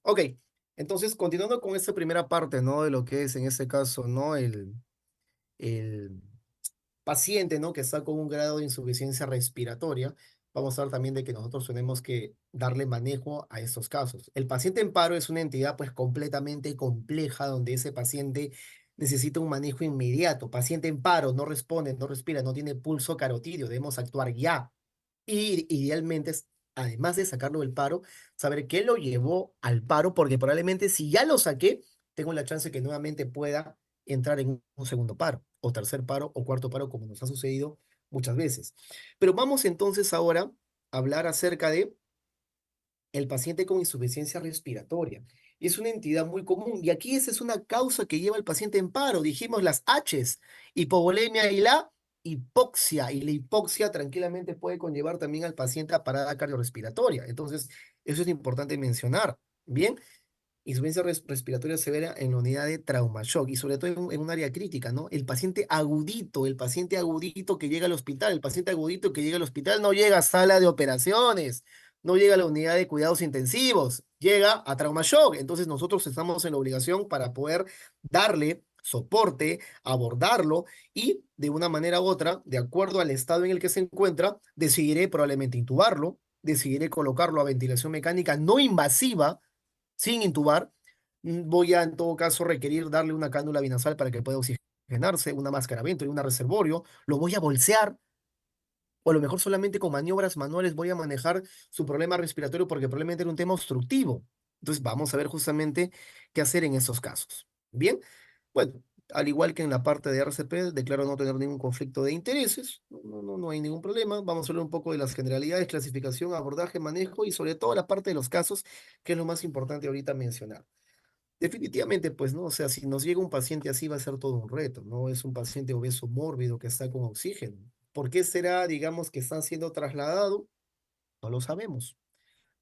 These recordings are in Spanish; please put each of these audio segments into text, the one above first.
Ok, entonces continuando con esta primera parte, ¿no? De lo que es en este caso, ¿no? El paciente, ¿no? Que está con un grado de insuficiencia respiratoria, vamos a hablar también de que nosotros tenemos que darle manejo a estos casos. El paciente en paro es una entidad pues completamente compleja donde ese paciente necesita un manejo inmediato. Paciente en paro, no responde, no respira, no tiene pulso carotídeo, debemos actuar ya. Y idealmente, además de sacarlo del paro, saber qué lo llevó al paro, porque probablemente si ya lo saqué, tengo la chance que nuevamente pueda entrar en un segundo paro, o tercer paro, o cuarto paro, como nos ha sucedido muchas veces. Pero vamos entonces ahora a hablar acerca de el paciente con insuficiencia respiratoria. Es una entidad muy común y aquí esa es una causa que lleva al paciente en paro. Dijimos las H's, hipovolemia y la hipoxia. Y la hipoxia tranquilamente puede conllevar también al paciente a parada cardiorrespiratoria. Entonces, eso es importante mencionar. Bien, insuficiencia respiratoria severa en la unidad de trauma shock y sobre todo en un área crítica, ¿no? El paciente agudito que llega al hospital, el paciente agudito que llega al hospital no llega a sala de operaciones, no llega a la unidad de cuidados intensivos, llega a trauma shock. Entonces nosotros estamos en la obligación para poder darle soporte, abordarlo y de una manera u otra, de acuerdo al estado en el que se encuentra, decidiré probablemente intubarlo, decidiré colocarlo a ventilación mecánica no invasiva sin intubar. Voy a, en todo caso, requerir darle una cánula binasal para que pueda oxigenarse, una máscara vento y un reservorio. Lo voy a bolsear, o a lo mejor solamente con maniobras manuales voy a manejar su problema respiratorio porque probablemente era un tema obstructivo. Entonces, vamos a ver justamente qué hacer en esos casos. Bien, bueno, al igual que en la parte de RCP, declaro no tener ningún conflicto de intereses. No hay ningún problema. Vamos a hablar un poco de las generalidades, clasificación, abordaje, manejo y sobre todo la parte de los casos, que es lo más importante ahorita mencionar. Definitivamente, pues, ¿no? O sea, si nos llega un paciente así va a ser todo un reto, ¿no? Es un paciente obeso mórbido que está con oxígeno. ¿Por qué será, digamos, que está siendo trasladado? No lo sabemos.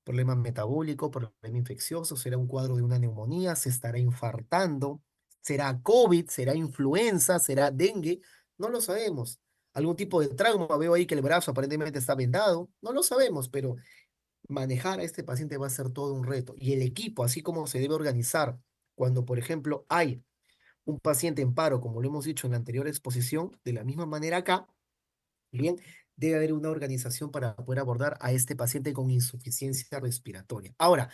Problema metabólico, problema infeccioso, será un cuadro de una neumonía, se estará infartando, será COVID, será influenza, será dengue, no lo sabemos. Algún tipo de trauma, veo ahí que el brazo aparentemente está vendado, no lo sabemos, pero manejar a este paciente va a ser todo un reto. Y el equipo, así como se debe organizar cuando, por ejemplo, hay un paciente en paro, como lo hemos dicho en la anterior exposición, de la misma manera acá, bien, debe haber una organización para poder abordar a este paciente con insuficiencia respiratoria. Ahora,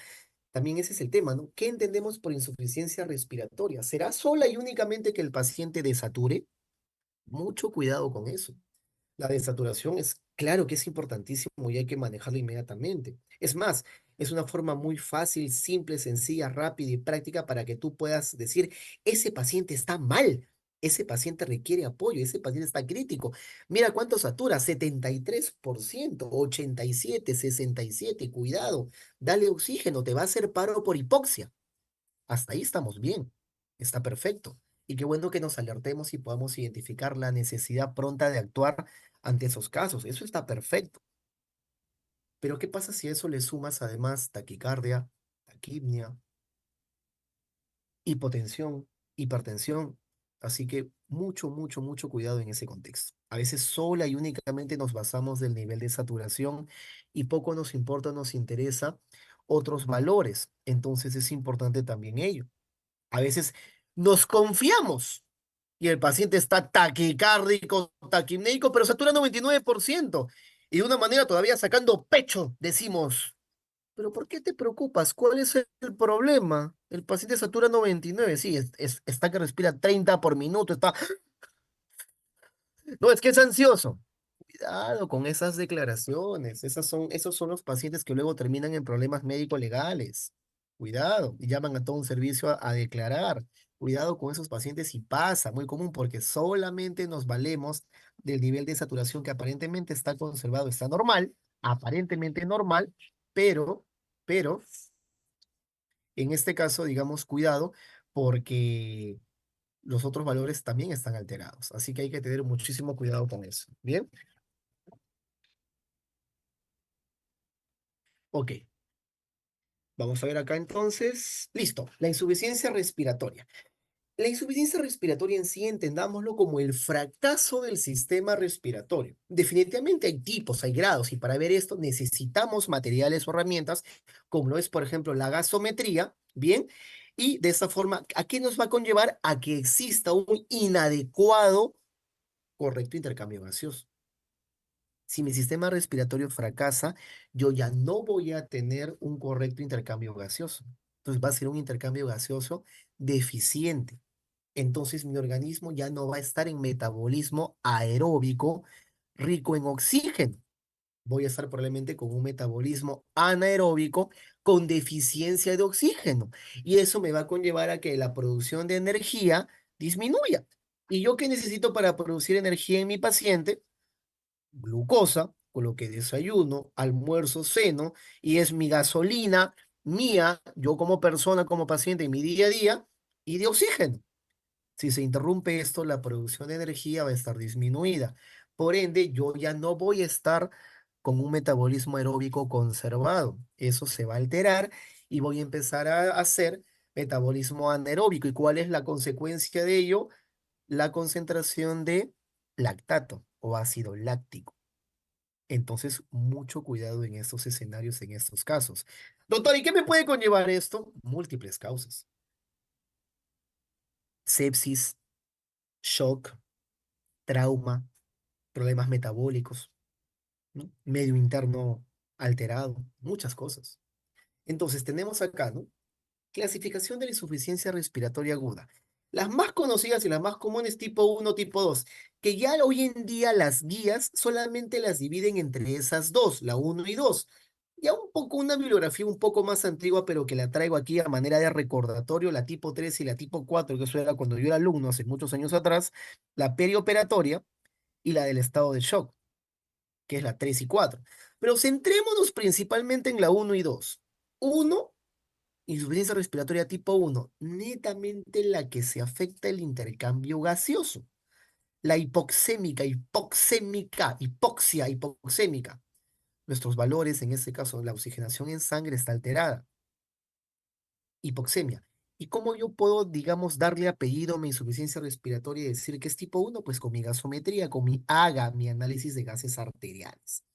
también ese es el tema, ¿no? ¿Qué entendemos por insuficiencia respiratoria? ¿Será sola y únicamente que el paciente desature? Mucho cuidado con eso. La desaturación es claro que es importantísimo y hay que manejarlo inmediatamente. Es más, es una forma muy fácil, simple, sencilla, rápida y práctica para que tú puedas decir, ese paciente está mal, ese paciente requiere apoyo, ese paciente está crítico. Mira cuánto satura, 73%, 87, 67, cuidado, dale oxígeno, te va a hacer paro por hipoxia. Hasta ahí estamos bien, está perfecto. Y qué bueno que nos alertemos y podamos identificar la necesidad pronta de actuar ante esos casos. Eso está perfecto. Pero ¿qué pasa si a eso le sumas además taquicardia, taquipnia, hipotensión, hipertensión? Así que mucho cuidado en ese contexto. A veces sola y únicamente nos basamos del nivel de saturación y poco nos importa, nos interesa otros valores. Entonces es importante también ello. A veces nos confiamos y el paciente está taquicárdico, taquimnéico, pero satura 99%. Y de una manera todavía sacando pecho, decimos, pero ¿por qué te preocupas? ¿Cuál es el problema? El paciente satura 99, sí, está que respira 30 por minuto, está... No, es que es ansioso. Cuidado con esas declaraciones. Esos son los pacientes que luego terminan en problemas médico-legales. Cuidado, y llaman a todo un servicio a declarar. Cuidado con esos pacientes y pasa, muy común, porque solamente nos valemos del nivel de saturación que aparentemente está conservado, está normal, aparentemente normal, pero en este caso, digamos, cuidado, porque los otros valores también están alterados. Así que hay que tener muchísimo cuidado con eso. Bien, ok. Vamos a ver acá entonces. Listo, la insuficiencia respiratoria. La insuficiencia respiratoria en sí, entendámoslo como el fracaso del sistema respiratorio. Definitivamente hay tipos, hay grados, y para ver esto necesitamos materiales o herramientas, como lo es, por ejemplo, la gasometría, ¿bien? Y de esa forma, ¿a qué nos va a conllevar? A que exista un inadecuado, correcto intercambio gaseoso. Si mi sistema respiratorio fracasa, yo ya no voy a tener un correcto intercambio gaseoso. Entonces va a ser un intercambio gaseoso deficiente. Entonces mi organismo ya no va a estar en metabolismo aeróbico rico en oxígeno. Voy a estar probablemente con un metabolismo anaeróbico con deficiencia de oxígeno. Y eso me va a conllevar a que la producción de energía disminuya. ¿Y yo qué necesito para producir energía en mi paciente? Glucosa, con lo que desayuno, almuerzo, ceno, y es mi gasolina mía, yo como persona, como paciente en mi día a día, y de oxígeno. Si se interrumpe esto, la producción de energía va a estar disminuida. Por ende, yo ya no voy a estar con un metabolismo aeróbico conservado. Eso se va a alterar y voy a empezar a hacer metabolismo anaeróbico. ¿Y cuál es la consecuencia de ello? La concentración de lactato o ácido láctico. Entonces, mucho cuidado en estos escenarios, en estos casos. Doctor, ¿y qué me puede conllevar esto? Múltiples causas. Sepsis, shock, trauma, problemas metabólicos, ¿no? Medio interno alterado, muchas cosas. Entonces, tenemos acá, ¿no? Clasificación de la insuficiencia respiratoria aguda. Las más conocidas y las más comunes, tipo uno, tipo 2, que ya hoy en día las guías solamente las dividen entre esas dos, la uno y 2. Ya un poco una bibliografía un poco más antigua, pero que la traigo aquí a manera de recordatorio, la tipo 3 y la tipo 4, que eso era cuando yo era alumno hace muchos años atrás, la perioperatoria y la del estado de shock, que es la 3 y 4. Pero centrémonos principalmente en la uno y 2. Uno, insuficiencia respiratoria tipo uno, netamente la que se afecta el intercambio gaseoso. La hipoxémica, hipoxia hipoxémica. Nuestros valores, en este caso, la oxigenación en sangre está alterada. Hipoxemia. ¿Y cómo yo puedo, digamos, darle apellido a mi insuficiencia respiratoria y decir que es tipo uno? Pues con mi gasometría, con mi AGA, mi análisis de gases arteriales.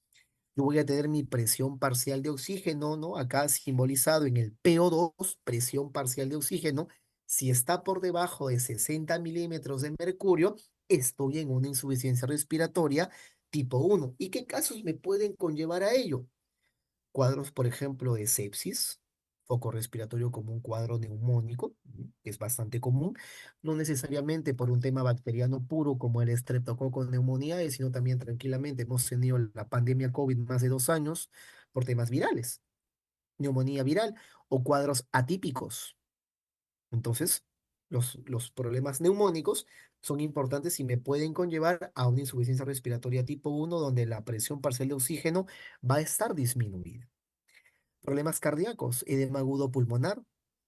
Yo voy a tener mi presión parcial de oxígeno, ¿no? Acá simbolizado en el PO2, presión parcial de oxígeno. Si está por debajo de 60 milímetros de mercurio, estoy en una insuficiencia respiratoria tipo uno. ¿Y qué casos me pueden conllevar a ello? Cuadros, por ejemplo, de sepsis, foco respiratorio como un cuadro neumónico, que es bastante común, no necesariamente por un tema bacteriano puro como el Streptococcus pneumoniae, sino también tranquilamente hemos tenido la pandemia COVID más de 2 años por temas virales, neumonía viral o cuadros atípicos. Entonces, los problemas neumónicos son importantes y me pueden conllevar a una insuficiencia respiratoria tipo uno donde la presión parcial de oxígeno va a estar disminuida. Problemas cardíacos, edema agudo pulmonar,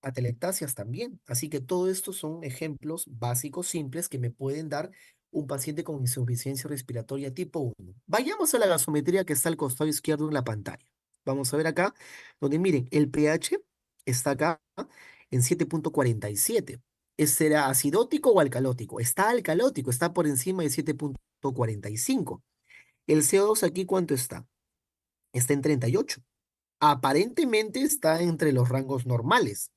atelectasias también. Así que todo esto son ejemplos básicos, simples, que me pueden dar un paciente con insuficiencia respiratoria tipo uno. Vayamos a la gasometría que está al costado izquierdo en la pantalla. Vamos a ver acá, donde miren, el pH está acá en 7,47. ¿Será acidótico o alcalótico? Está alcalótico, está por encima de 7,45. El CO2 aquí, ¿cuánto está? Está en 38. Aparentemente está entre los rangos normales.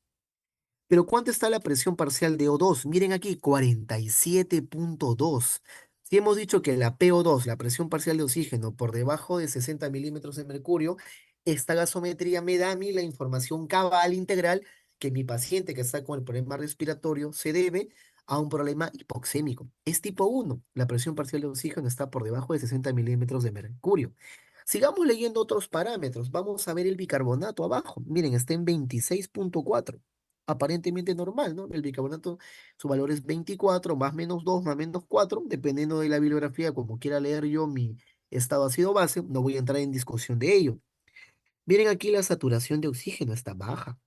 Pero ¿cuánto está la presión parcial de O2? Miren aquí, 47,2. Si hemos dicho que la PO2, la presión parcial de oxígeno, por debajo de 60 milímetros de mercurio, esta gasometría me da a mí la información cabal integral que mi paciente que está con el problema respiratorio se debe a un problema hipoxémico. Es tipo uno. La presión parcial de oxígeno está por debajo de 60 milímetros de mercurio. Sigamos leyendo otros parámetros. Vamos a ver el bicarbonato abajo. Miren, está en 26,4. Aparentemente normal, ¿no? El bicarbonato, su valor es 24, más menos 2, más menos 4, dependiendo de la bibliografía, como quiera leer yo mi estado ácido base, no voy a entrar en discusión de ello. Miren aquí la saturación de oxígeno está baja,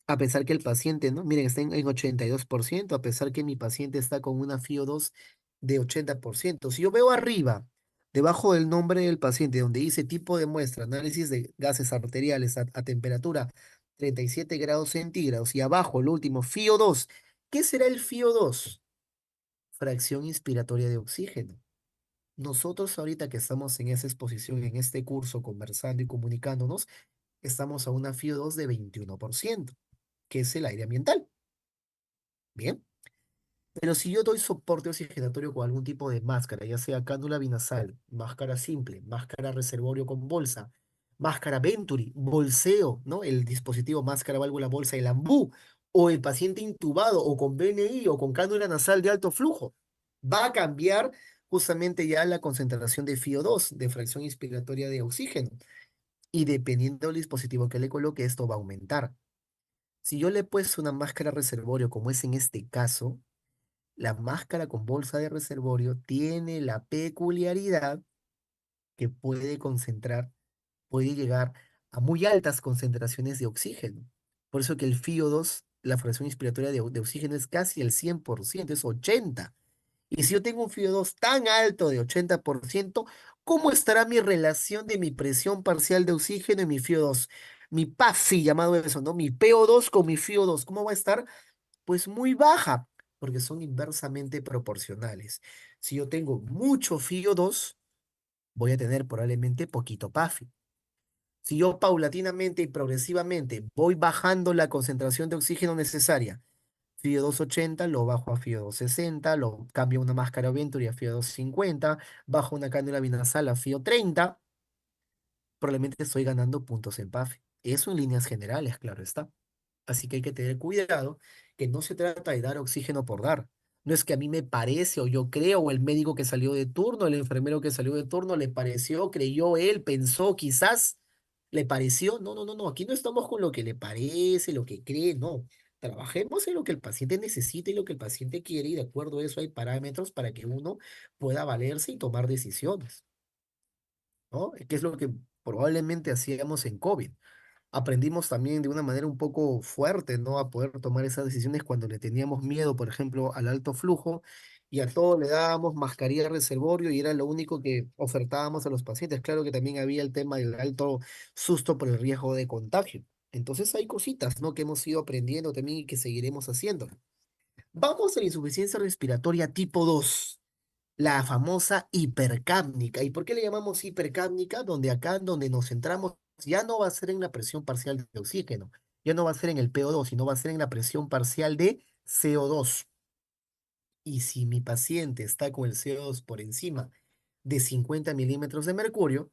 a pesar que el paciente, ¿no? Miren, está en 82%, a pesar que mi paciente está con una FiO2 de 80%. Si yo veo arriba, debajo del nombre del paciente, donde dice tipo de muestra, análisis de gases arteriales a temperatura 37 grados centígrados, y abajo, el último, FiO2, ¿Qué será el FiO2? Fracción inspiratoria de oxígeno. Nosotros ahorita que estamos en esa exposición, en este curso, conversando y comunicándonos, estamos a una FiO2 de 21%, que es el aire ambiental. Bien. Pero si yo doy soporte oxigenatorio con algún tipo de máscara, ya sea cánula binasal, máscara simple, máscara reservorio con bolsa, máscara Venturi, bolseo, ¿no? El dispositivo máscara válvula bolsa, el ambú, o el paciente intubado, o con BNI, o con cánula nasal de alto flujo, va a cambiar justamente ya la concentración de FiO2, de fracción inspiratoria de oxígeno. Y dependiendo del dispositivo que le coloque, esto va a aumentar. Si yo le he puesto una máscara reservorio, como es en este caso, la máscara con bolsa de reservorio tiene la peculiaridad que puede concentrar, puede llegar a muy altas concentraciones de oxígeno. Por eso que el FiO2, la fracción inspiratoria de oxígeno es casi el 100%, es 80%. Y si yo tengo un FiO2 tan alto de 80%, ¿cómo estará mi relación de mi presión parcial de oxígeno y mi FiO2? Mi PAFI, llamado eso, ¿no? Mi PO2 con mi FiO2, ¿cómo va a estar? Pues muy baja, porque son inversamente proporcionales. Si yo tengo mucho FiO2, voy a tener probablemente poquito PAFI. Si yo paulatinamente y progresivamente voy bajando la concentración de oxígeno necesaria, FiO2 80, lo bajo a FiO2 60, lo cambio a una máscara Venturi a FiO2 50, bajo una cánula binasal a FiO 30, probablemente estoy ganando puntos en PAFI. Eso en líneas generales, claro está. Así que hay que tener cuidado, que no se trata de dar oxígeno por dar. No es que a mí me parece, o yo creo, o el médico que salió de turno, el enfermero que salió de turno, le pareció, creyó él, pensó, quizás le pareció. No, no, no, no. Aquí no estamos con lo que le parece, lo que cree, no. Trabajemos en lo que el paciente necesita y lo que el paciente quiere, y de acuerdo a eso hay parámetros para que uno pueda valerse y tomar decisiones, ¿no? Que es lo que probablemente hacíamos en COVID. Aprendimos también de una manera un poco fuerte, ¿no? A poder tomar esas decisiones cuando le teníamos miedo, por ejemplo, al alto flujo, y a todo le dábamos mascarilla de reservorio y era lo único que ofertábamos a los pacientes. Claro que también había el tema del alto susto por el riesgo de contagio. Entonces hay cositas, ¿no? Que hemos ido aprendiendo también y que seguiremos haciendo. Vamos a la insuficiencia respiratoria tipo 2, la famosa hipercápnica. ¿Y por qué le llamamos hipercápnica? Donde acá, donde nos centramos, ya no va a ser en la presión parcial de oxígeno, ya no va a ser en el PO2, sino va a ser en la presión parcial de CO2. Y si mi paciente está con el CO2 por encima de 50 milímetros de mercurio,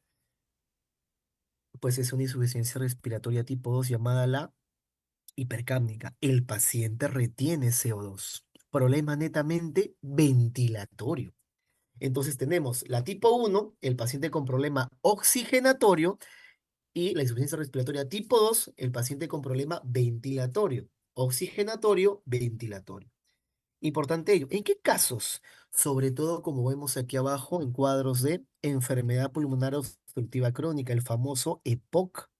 pues es una insuficiencia respiratoria tipo 2 llamada la hipercápnica. El paciente retiene CO2. Problema netamente ventilatorio. Entonces tenemos la tipo 1, el paciente con problema oxigenatorio, y la insuficiencia respiratoria tipo 2, el paciente con problema ventilatorio. Oxigenatorio, ventilatorio. Importante ello. ¿En qué casos? Sobre todo, como vemos aquí abajo, en cuadros de enfermedad pulmonar obstructiva crónica, el famoso EPOC,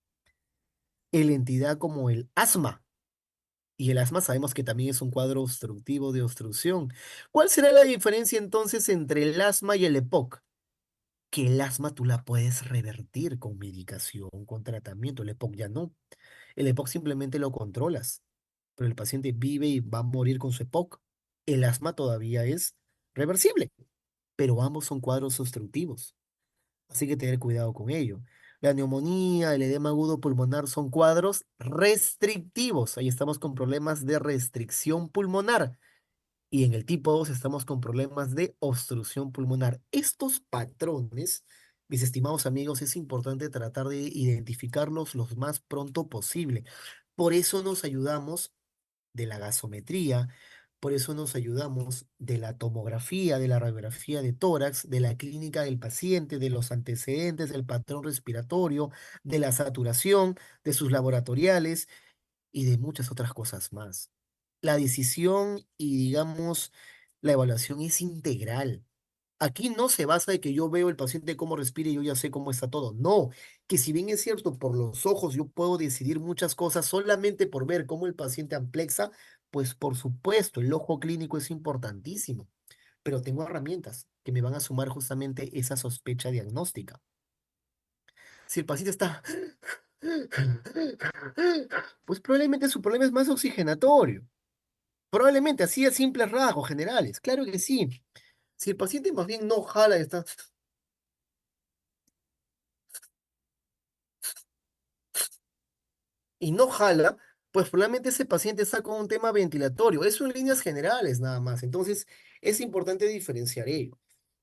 en entidad como el asma. Y el asma sabemos que también es un cuadro obstructivo de obstrucción. ¿Cuál será la diferencia entonces entre el asma y el EPOC? Que el asma tú la puedes revertir con medicación, con tratamiento. El EPOC ya no. El EPOC simplemente lo controlas, pero el paciente vive y va a morir con su EPOC. El asma todavía es reversible, pero ambos son cuadros obstructivos, así que tener cuidado con ello. La neumonía, el edema agudo pulmonar son cuadros restrictivos. Ahí estamos con problemas de restricción pulmonar. Y en el tipo 2 estamos con problemas de obstrucción pulmonar. Estos patrones, mis estimados amigos, es importante tratar de identificarlos lo más pronto posible. Por eso nos ayudamos de la gasometría, por eso nos ayudamos de la tomografía, de la radiografía de tórax, de la clínica del paciente, de los antecedentes, del patrón respiratorio, de la saturación, de sus laboratoriales y de muchas otras cosas más. La decisión y, digamos, la evaluación es integral. Aquí no se basa de que yo veo el paciente cómo respira y yo ya sé cómo está todo. No, que si bien es cierto, por los ojos yo puedo decidir muchas cosas solamente por ver cómo el paciente amplexa, pues por supuesto, el ojo clínico es importantísimo, pero tengo herramientas que me van a sumar justamente esa sospecha diagnóstica. Si el paciente está, pues probablemente su problema es más oxigenatorio. Probablemente así a simples rasgos generales, claro que sí. Si el paciente más bien no jala y está y no jala, pues probablemente ese paciente está con un tema ventilatorio. Eso en líneas generales nada más. Entonces, es importante diferenciar ello.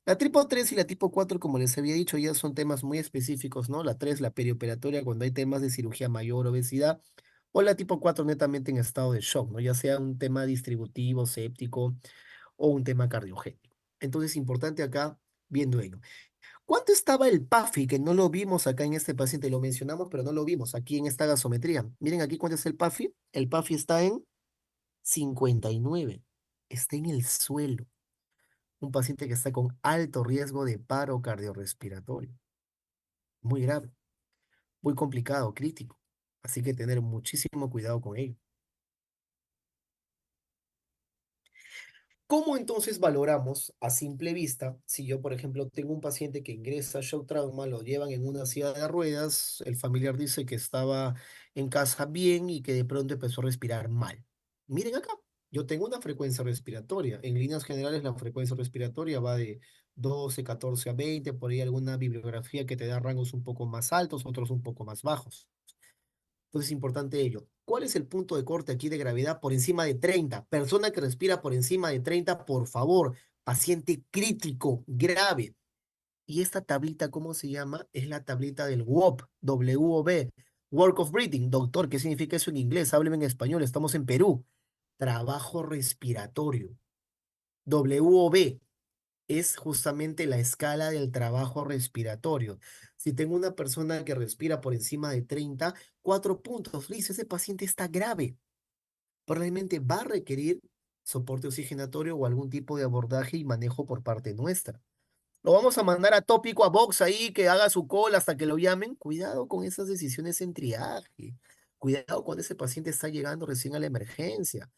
La tipo 3 y la tipo 4, como les había dicho, ya son temas muy específicos, ¿no? La 3, la perioperatoria, cuando hay temas de cirugía mayor, obesidad, o la tipo 4 netamente en estado de shock, ¿no? Ya sea un tema distributivo, séptico o un tema cardiogénico. Entonces, importante acá, viendo ello. ¿Cuánto estaba el PAFI? Que no lo vimos acá en este paciente, lo mencionamos, pero no lo vimos aquí en esta gasometría. Miren aquí cuánto es el PAFI. El PAFI está en 59. Está en el suelo. Un paciente que está con alto riesgo de paro cardiorrespiratorio. Muy grave, muy complicado, crítico. Así que tener muchísimo cuidado con ello. ¿Cómo entonces valoramos a simple vista si yo, por ejemplo, tengo un paciente que ingresa a shock trauma, lo llevan en una silla de ruedas, el familiar dice que estaba en casa bien y que de pronto empezó a respirar mal? Miren acá, yo tengo una frecuencia respiratoria. En líneas generales, la frecuencia respiratoria va de 12, 14 a 20, por ahí alguna bibliografía que te da rangos un poco más altos, otros un poco más bajos. Entonces es importante ello. ¿Cuál es el punto de corte aquí de gravedad por encima de 30? Persona que respira por encima de 30, por favor, paciente crítico, grave. Y esta tablita, ¿cómo se llama? Es la tablita del WOB, WOB, Work of Breathing. Doctor, ¿qué significa eso en inglés? Hábleme en español, estamos en Perú. Trabajo respiratorio. WOB es justamente la escala del trabajo respiratorio. Si tengo una persona que respira por encima de 30, 4 puntos. Liz, ese paciente está grave. Probablemente va a requerir soporte oxigenatorio o algún tipo de abordaje y manejo por parte nuestra. Lo vamos a mandar a tópico a Vox ahí, que haga su cola hasta que lo llamen. Cuidado con esas decisiones en triaje. Cuidado cuando ese paciente está llegando recién a la emergencia.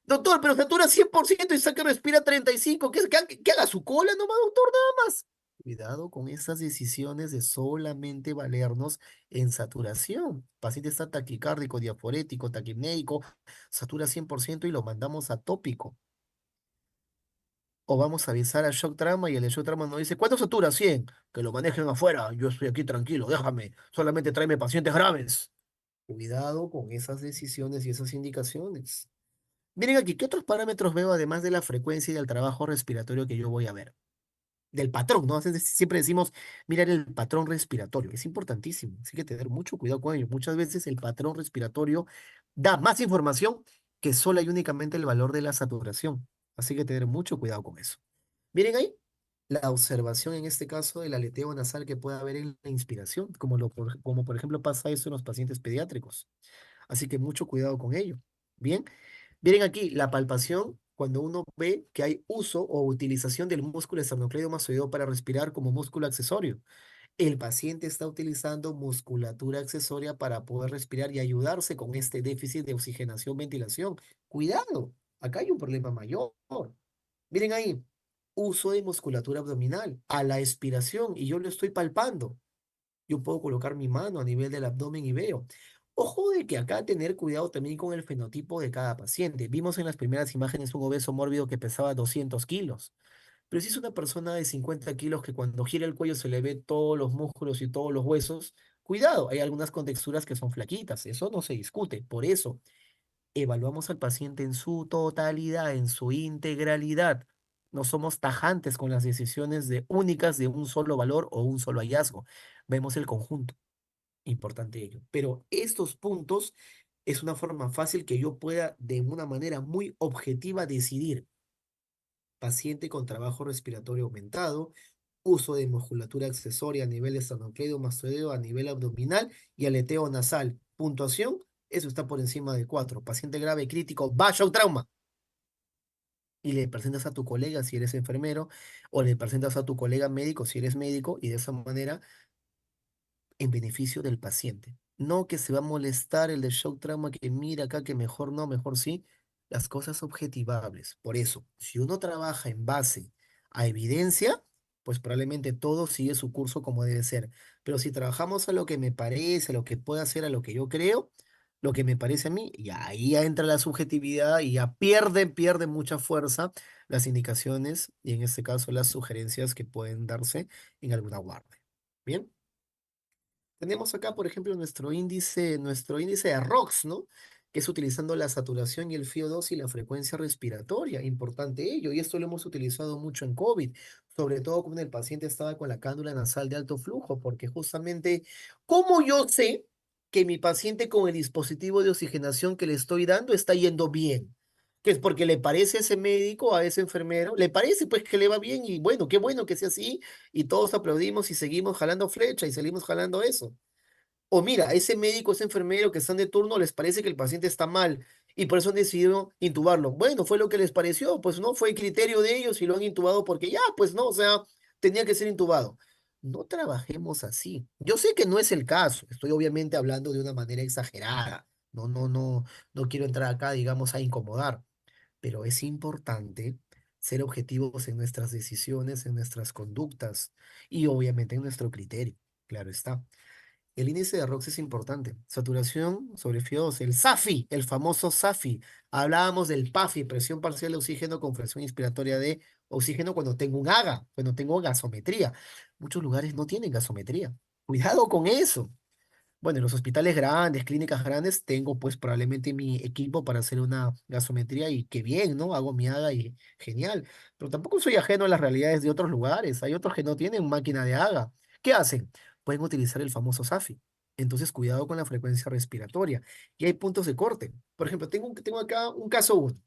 Doctor, pero satura 100% y saca respira 35. ¿Que haga su cola nomás, doctor? Nada más. Cuidado con esas decisiones de solamente valernos en saturación. Paciente está taquicárdico, diaforético, taquipnéico, satura 100% y lo mandamos a tópico. O vamos a avisar al shock trauma y el de shock trauma nos dice, ¿cuánto satura? 100. Que lo manejen afuera. Yo estoy aquí tranquilo, déjame. Solamente tráeme pacientes graves. Cuidado con esas decisiones y esas indicaciones. Miren aquí, ¿qué otros parámetros veo además de la frecuencia y del trabajo respiratorio que yo voy a ver? Del patrón, ¿no? Siempre decimos mirar el patrón respiratorio, es importantísimo, así que tener mucho cuidado con ello. Muchas veces el patrón respiratorio da más información que sola y únicamente el valor de la saturación, así que tener mucho cuidado con eso. Miren ahí, la observación en este caso del aleteo nasal que puede haber en la inspiración, como por ejemplo pasa eso en los pacientes pediátricos, así que mucho cuidado con ello. Bien. Miren aquí, la palpación, cuando uno ve que hay uso o utilización del músculo esternocleidomastoideo para respirar como músculo accesorio. El paciente está utilizando musculatura accesoria para poder respirar y ayudarse con este déficit de oxigenación-ventilación. Cuidado, acá hay un problema mayor. Miren ahí, uso de musculatura abdominal a la expiración y yo lo estoy palpando. Yo puedo colocar mi mano a nivel del abdomen y veo. Ojo de que acá tener cuidado también con el fenotipo de cada paciente. Vimos en las primeras imágenes un obeso mórbido que pesaba 200 kilos. Pero si es una persona de 50 kilos que cuando gira el cuello se le ve todos los músculos y todos los huesos, cuidado, hay algunas contexturas que son flaquitas. Eso no se discute. Por eso, evaluamos al paciente en su totalidad, en su integralidad. No somos tajantes con las decisiones de únicas de un solo valor o un solo hallazgo. Vemos el conjunto. Importante ello. Pero estos puntos es una forma fácil que yo pueda de una manera muy objetiva decidir paciente con trabajo respiratorio aumentado, uso de musculatura accesoria a nivel esternocleidomastoideo, a nivel abdominal y aleteo nasal. Puntuación, eso está por encima de 4. Paciente grave, crítico, bajo trauma. Y le presentas a tu colega si eres enfermero o le presentas a tu colega médico si eres médico y de esa manera en beneficio del paciente. No que se va a molestar el de shock trauma, que mira acá que mejor no, mejor sí. Las cosas objetivables. Por eso, si uno trabaja en base a evidencia, pues probablemente todo sigue su curso como debe ser. Pero si trabajamos a lo que me parece, a lo que puedo hacer, a lo que yo creo, lo que me parece a mí, y ahí ya entra la subjetividad y ya pierde mucha fuerza las indicaciones y en este caso las sugerencias que pueden darse en alguna guardia. Bien. Tenemos acá, por ejemplo, nuestro índice de ROX, ¿no? Que es utilizando la saturación y el FIO2 y la frecuencia respiratoria. Importante ello. Y esto lo hemos utilizado mucho en COVID, sobre todo cuando el paciente estaba con la cánula nasal de alto flujo, porque justamente, ¿cómo yo sé que mi paciente con el dispositivo de oxigenación que le estoy dando está yendo bien? Que es porque le parece a ese médico, a ese enfermero, le parece pues que le va bien y bueno, qué bueno que sea así y todos aplaudimos y seguimos jalando flecha y seguimos jalando eso. O mira, a ese médico, ese enfermero que están de turno les parece que el paciente está mal y por eso han decidido intubarlo. Bueno, fue lo que les pareció, pues no, fue criterio de ellos y lo han intubado porque ya, pues no, o sea, tenía que ser intubado. No trabajemos así. Yo sé que no es el caso, estoy obviamente hablando de una manera exagerada. No quiero entrar acá, digamos, a incomodar, pero es importante ser objetivos en nuestras decisiones, en nuestras conductas y obviamente en nuestro criterio. Claro está. El índice de ROX es importante. Saturación sobre FIO2, el SAFI, el famoso SAFI. Hablábamos del PAFI, presión parcial de oxígeno con fracción inspiratoria de oxígeno cuando tengo un AGA, cuando tengo gasometría. Muchos lugares no tienen gasometría. Cuidado con eso. Bueno, en los hospitales grandes, clínicas grandes, tengo pues probablemente mi equipo para hacer una gasometría y qué bien, ¿no? Hago mi AGA y genial. Pero tampoco soy ajeno a las realidades de otros lugares. Hay otros que no tienen máquina de AGA. ¿Qué hacen? Pueden utilizar el famoso SAFI. Entonces, cuidado con la frecuencia respiratoria. Y hay puntos de corte. Por ejemplo, tengo acá un caso uno.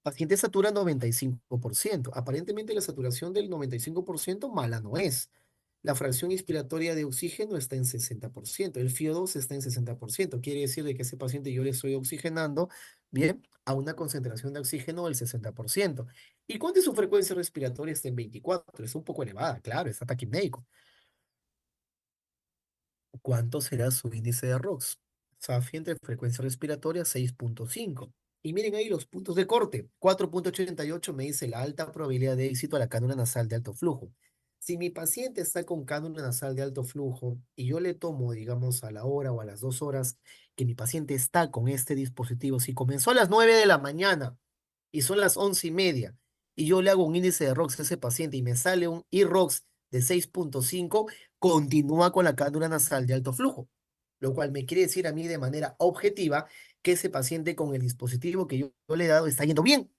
Paciente satura 95%. Aparentemente la saturación del 95% mala no es. La fracción inspiratoria de oxígeno está en 60%, el FIO2 está en 60%. Quiere decir de que ese paciente yo le estoy oxigenando, bien, a una concentración de oxígeno del 60%. ¿Y cuánto es su frecuencia respiratoria? Está en 24, es un poco elevada, claro, está taquipnéico. ¿Cuánto será su índice de ROX? SAFI entre frecuencia respiratoria 6.5. Y miren ahí los puntos de corte. 4.88 me dice la alta probabilidad de éxito a la cánula nasal de alto flujo. Si mi paciente está con cánula nasal de alto flujo y yo le tomo, digamos, a la hora o a las 2 horas que mi paciente está con este dispositivo, si comenzó a las 9 de la mañana y son las 11:30 y yo le hago un índice de ROX a ese paciente y me sale un IROX de 6.5, continúa con la cánula nasal de alto flujo, lo cual me quiere decir a mí de manera objetiva que ese paciente con el dispositivo que yo le he dado está yendo bien.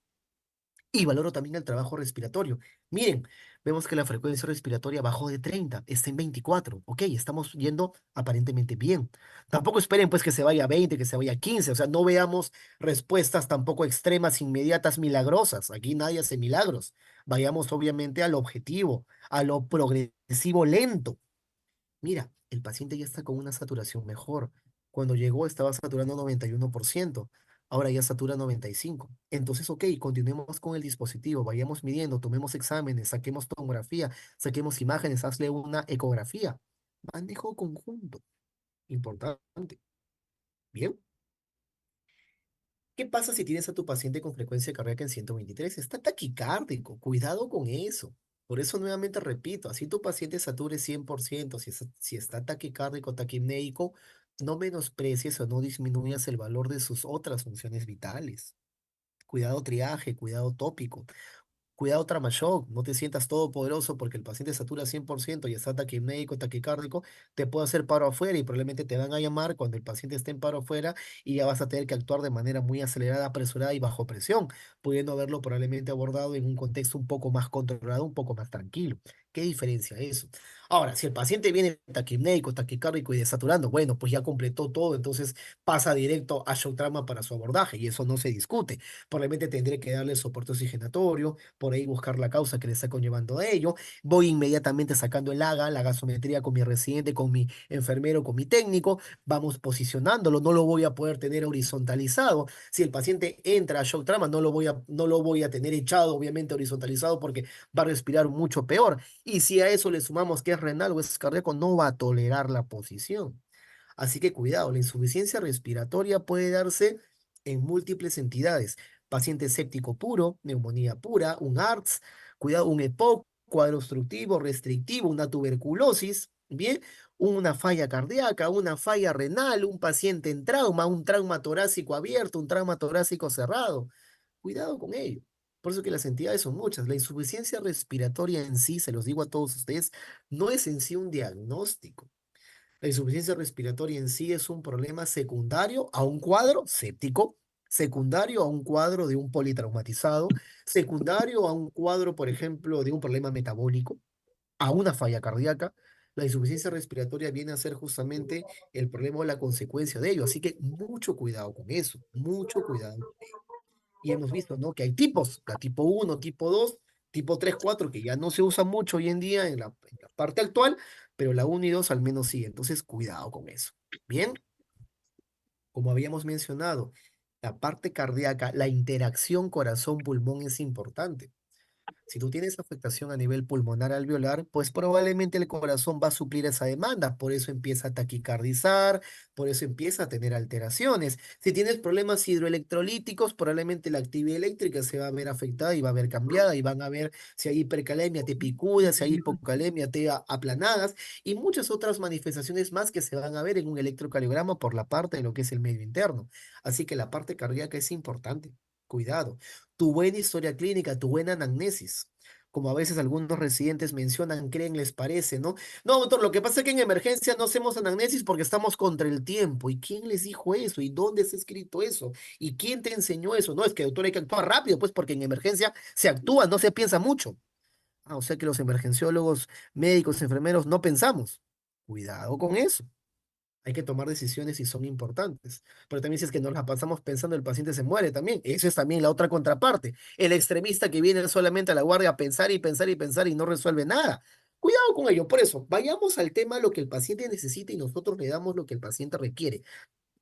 Y valoro también el trabajo respiratorio. Miren, vemos que la frecuencia respiratoria bajó de 30, está en 24. Ok, estamos yendo aparentemente bien. Tampoco esperen pues que se vaya a 20, que se vaya a 15. O sea, no veamos respuestas tampoco extremas, inmediatas, milagrosas. Aquí nadie hace milagros. Vayamos obviamente al objetivo, a lo progresivo lento. Mira, el paciente ya está con una saturación mejor. Cuando llegó estaba saturando 91%, ahora ya satura 95%. Entonces, ok, continuemos con el dispositivo, vayamos midiendo, tomemos exámenes, saquemos tomografía, saquemos imágenes, hazle una ecografía. Manejo conjunto, importante. Bien. ¿Qué pasa si tienes a tu paciente con frecuencia cardíaca en 123? Está taquicárdico, cuidado con eso. Por eso nuevamente repito, así tu paciente sature 100%, si está taquicárdico, taquipnéico, no menosprecies o no disminuyas el valor de sus otras funciones vitales. Cuidado triaje, cuidado tópico. Cuidado Tramashock, no te sientas todopoderoso porque el paciente satura 100% y está taquipnéico, taquicárdico, te puede hacer paro afuera y probablemente te van a llamar cuando el paciente esté en paro afuera y ya vas a tener que actuar de manera muy acelerada, apresurada y bajo presión, pudiendo haberlo probablemente abordado en un contexto un poco más controlado, un poco más tranquilo. ¿Qué diferencia eso? Ahora, si el paciente viene taquipnéico, taquicárdico y desaturando, bueno, pues ya completó todo, entonces pasa directo a shock trauma para su abordaje y eso no se discute. Probablemente tendré que darle soporte oxigenatorio, por ahí buscar la causa que le está conllevando a ello. Voy inmediatamente sacando el AGA, la gasometría con mi residente, con mi enfermero, con mi técnico. Vamos posicionándolo, no lo voy a poder tener horizontalizado. Si el paciente entra a shock trauma, no lo voy a tener echado, obviamente horizontalizado, porque va a respirar mucho peor. Y si a eso le sumamos que es renal o es cardíaco, no va a tolerar la posición. Así que cuidado, la insuficiencia respiratoria puede darse en múltiples entidades. Paciente séptico puro, neumonía pura, un ARTS, cuidado, un EPOC, cuadro obstructivo, restrictivo, una tuberculosis. Bien, una falla cardíaca, una falla renal, un paciente en trauma, un trauma torácico abierto, un trauma torácico cerrado. Cuidado con ello. Por eso que las entidades son muchas. La insuficiencia respiratoria en sí, se los digo a todos ustedes, no es en sí un diagnóstico. La insuficiencia respiratoria en sí es un problema secundario a un cuadro séptico, secundario a un cuadro de un politraumatizado, secundario a un cuadro, por ejemplo, de un problema metabólico, a una falla cardíaca. La insuficiencia respiratoria viene a ser justamente el problema o la consecuencia de ello. Así que mucho cuidado con eso, mucho cuidado. Y hemos visto, ¿no? Que hay tipos, la tipo uno, tipo 2, tipo 3, 4, que ya no se usa mucho hoy en día en la parte actual, pero la uno y 2 al menos sí. Entonces, cuidado con eso. Bien, como habíamos mencionado, la parte cardíaca, la interacción corazón-pulmón es importante. Si tú tienes afectación a nivel pulmonar alveolar, pues probablemente el corazón va a suplir esa demanda, por eso empieza a taquicardizar, por eso empieza a tener alteraciones. Si tienes problemas hidroelectrolíticos, probablemente la actividad eléctrica se va a ver afectada y va a ver cambiada y van a ver si hay hipercalemia, te picuda, si hay hipocalemia, te aplanadas y muchas otras manifestaciones más que se van a ver en un electrocardiograma por la parte de lo que es el medio interno. Así que la parte cardíaca es importante. Cuidado tu buena historia clínica, tu buena anamnesis. Como a veces algunos residentes mencionan, creen, les parece, ¿no? No, doctor, lo que pasa es que en emergencia no hacemos anamnesis porque estamos contra el tiempo. ¿Y quién les dijo eso? ¿Y dónde está escrito eso? ¿Y quién te enseñó eso? No, es que, doctor, hay que actuar rápido, pues porque en emergencia se actúa, no se piensa mucho. Ah, o sea que los emergenciólogos, médicos, enfermeros no pensamos. Cuidado con eso. Hay que tomar decisiones y son importantes. Pero también si es que nos la pasamos pensando el paciente se muere también. Eso es también la otra contraparte. El extremista que viene solamente a la guardia a pensar y pensar y pensar y no resuelve nada. Cuidado con ello. Por eso, vayamos al tema lo que el paciente necesita y nosotros le damos lo que el paciente requiere.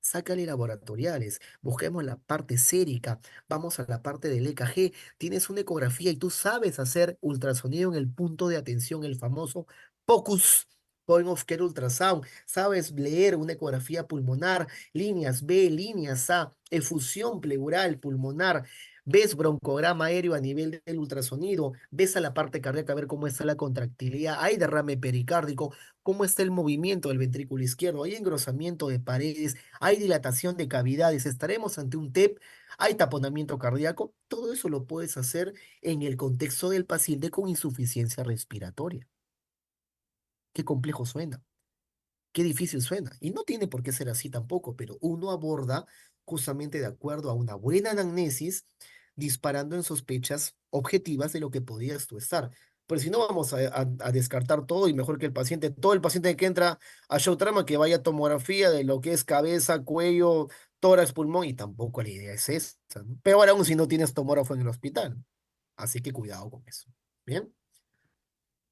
Sácale laboratoriales, busquemos la parte sérica, vamos a la parte del EKG, tienes una ecografía y tú sabes hacer ultrasonido en el punto de atención, el famoso POCUS, Point of Care Ultrasound, sabes leer una ecografía pulmonar, líneas B, líneas A, efusión pleural pulmonar, ves broncograma aéreo a nivel del ultrasonido, ves a la parte cardíaca a ver cómo está la contractilidad, hay derrame pericárdico, cómo está el movimiento del ventrículo izquierdo, hay engrosamiento de paredes, hay dilatación de cavidades, estaremos ante un TEP, hay taponamiento cardíaco, todo eso lo puedes hacer en el contexto del paciente con insuficiencia respiratoria. Qué complejo suena, qué difícil suena. Y no tiene por qué ser así tampoco, pero uno aborda justamente de acuerdo a una buena anamnesis, disparando en sospechas objetivas de lo que podías tú estar. Pero si no, vamos a descartar todo y mejor que el paciente, todo el paciente que entra a show trauma que vaya a tomografía de lo que es cabeza, cuello, tórax, pulmón, y tampoco la idea es esa, ¿no? Peor aún si no tienes tomógrafo en el hospital. Así que cuidado con eso. Bien.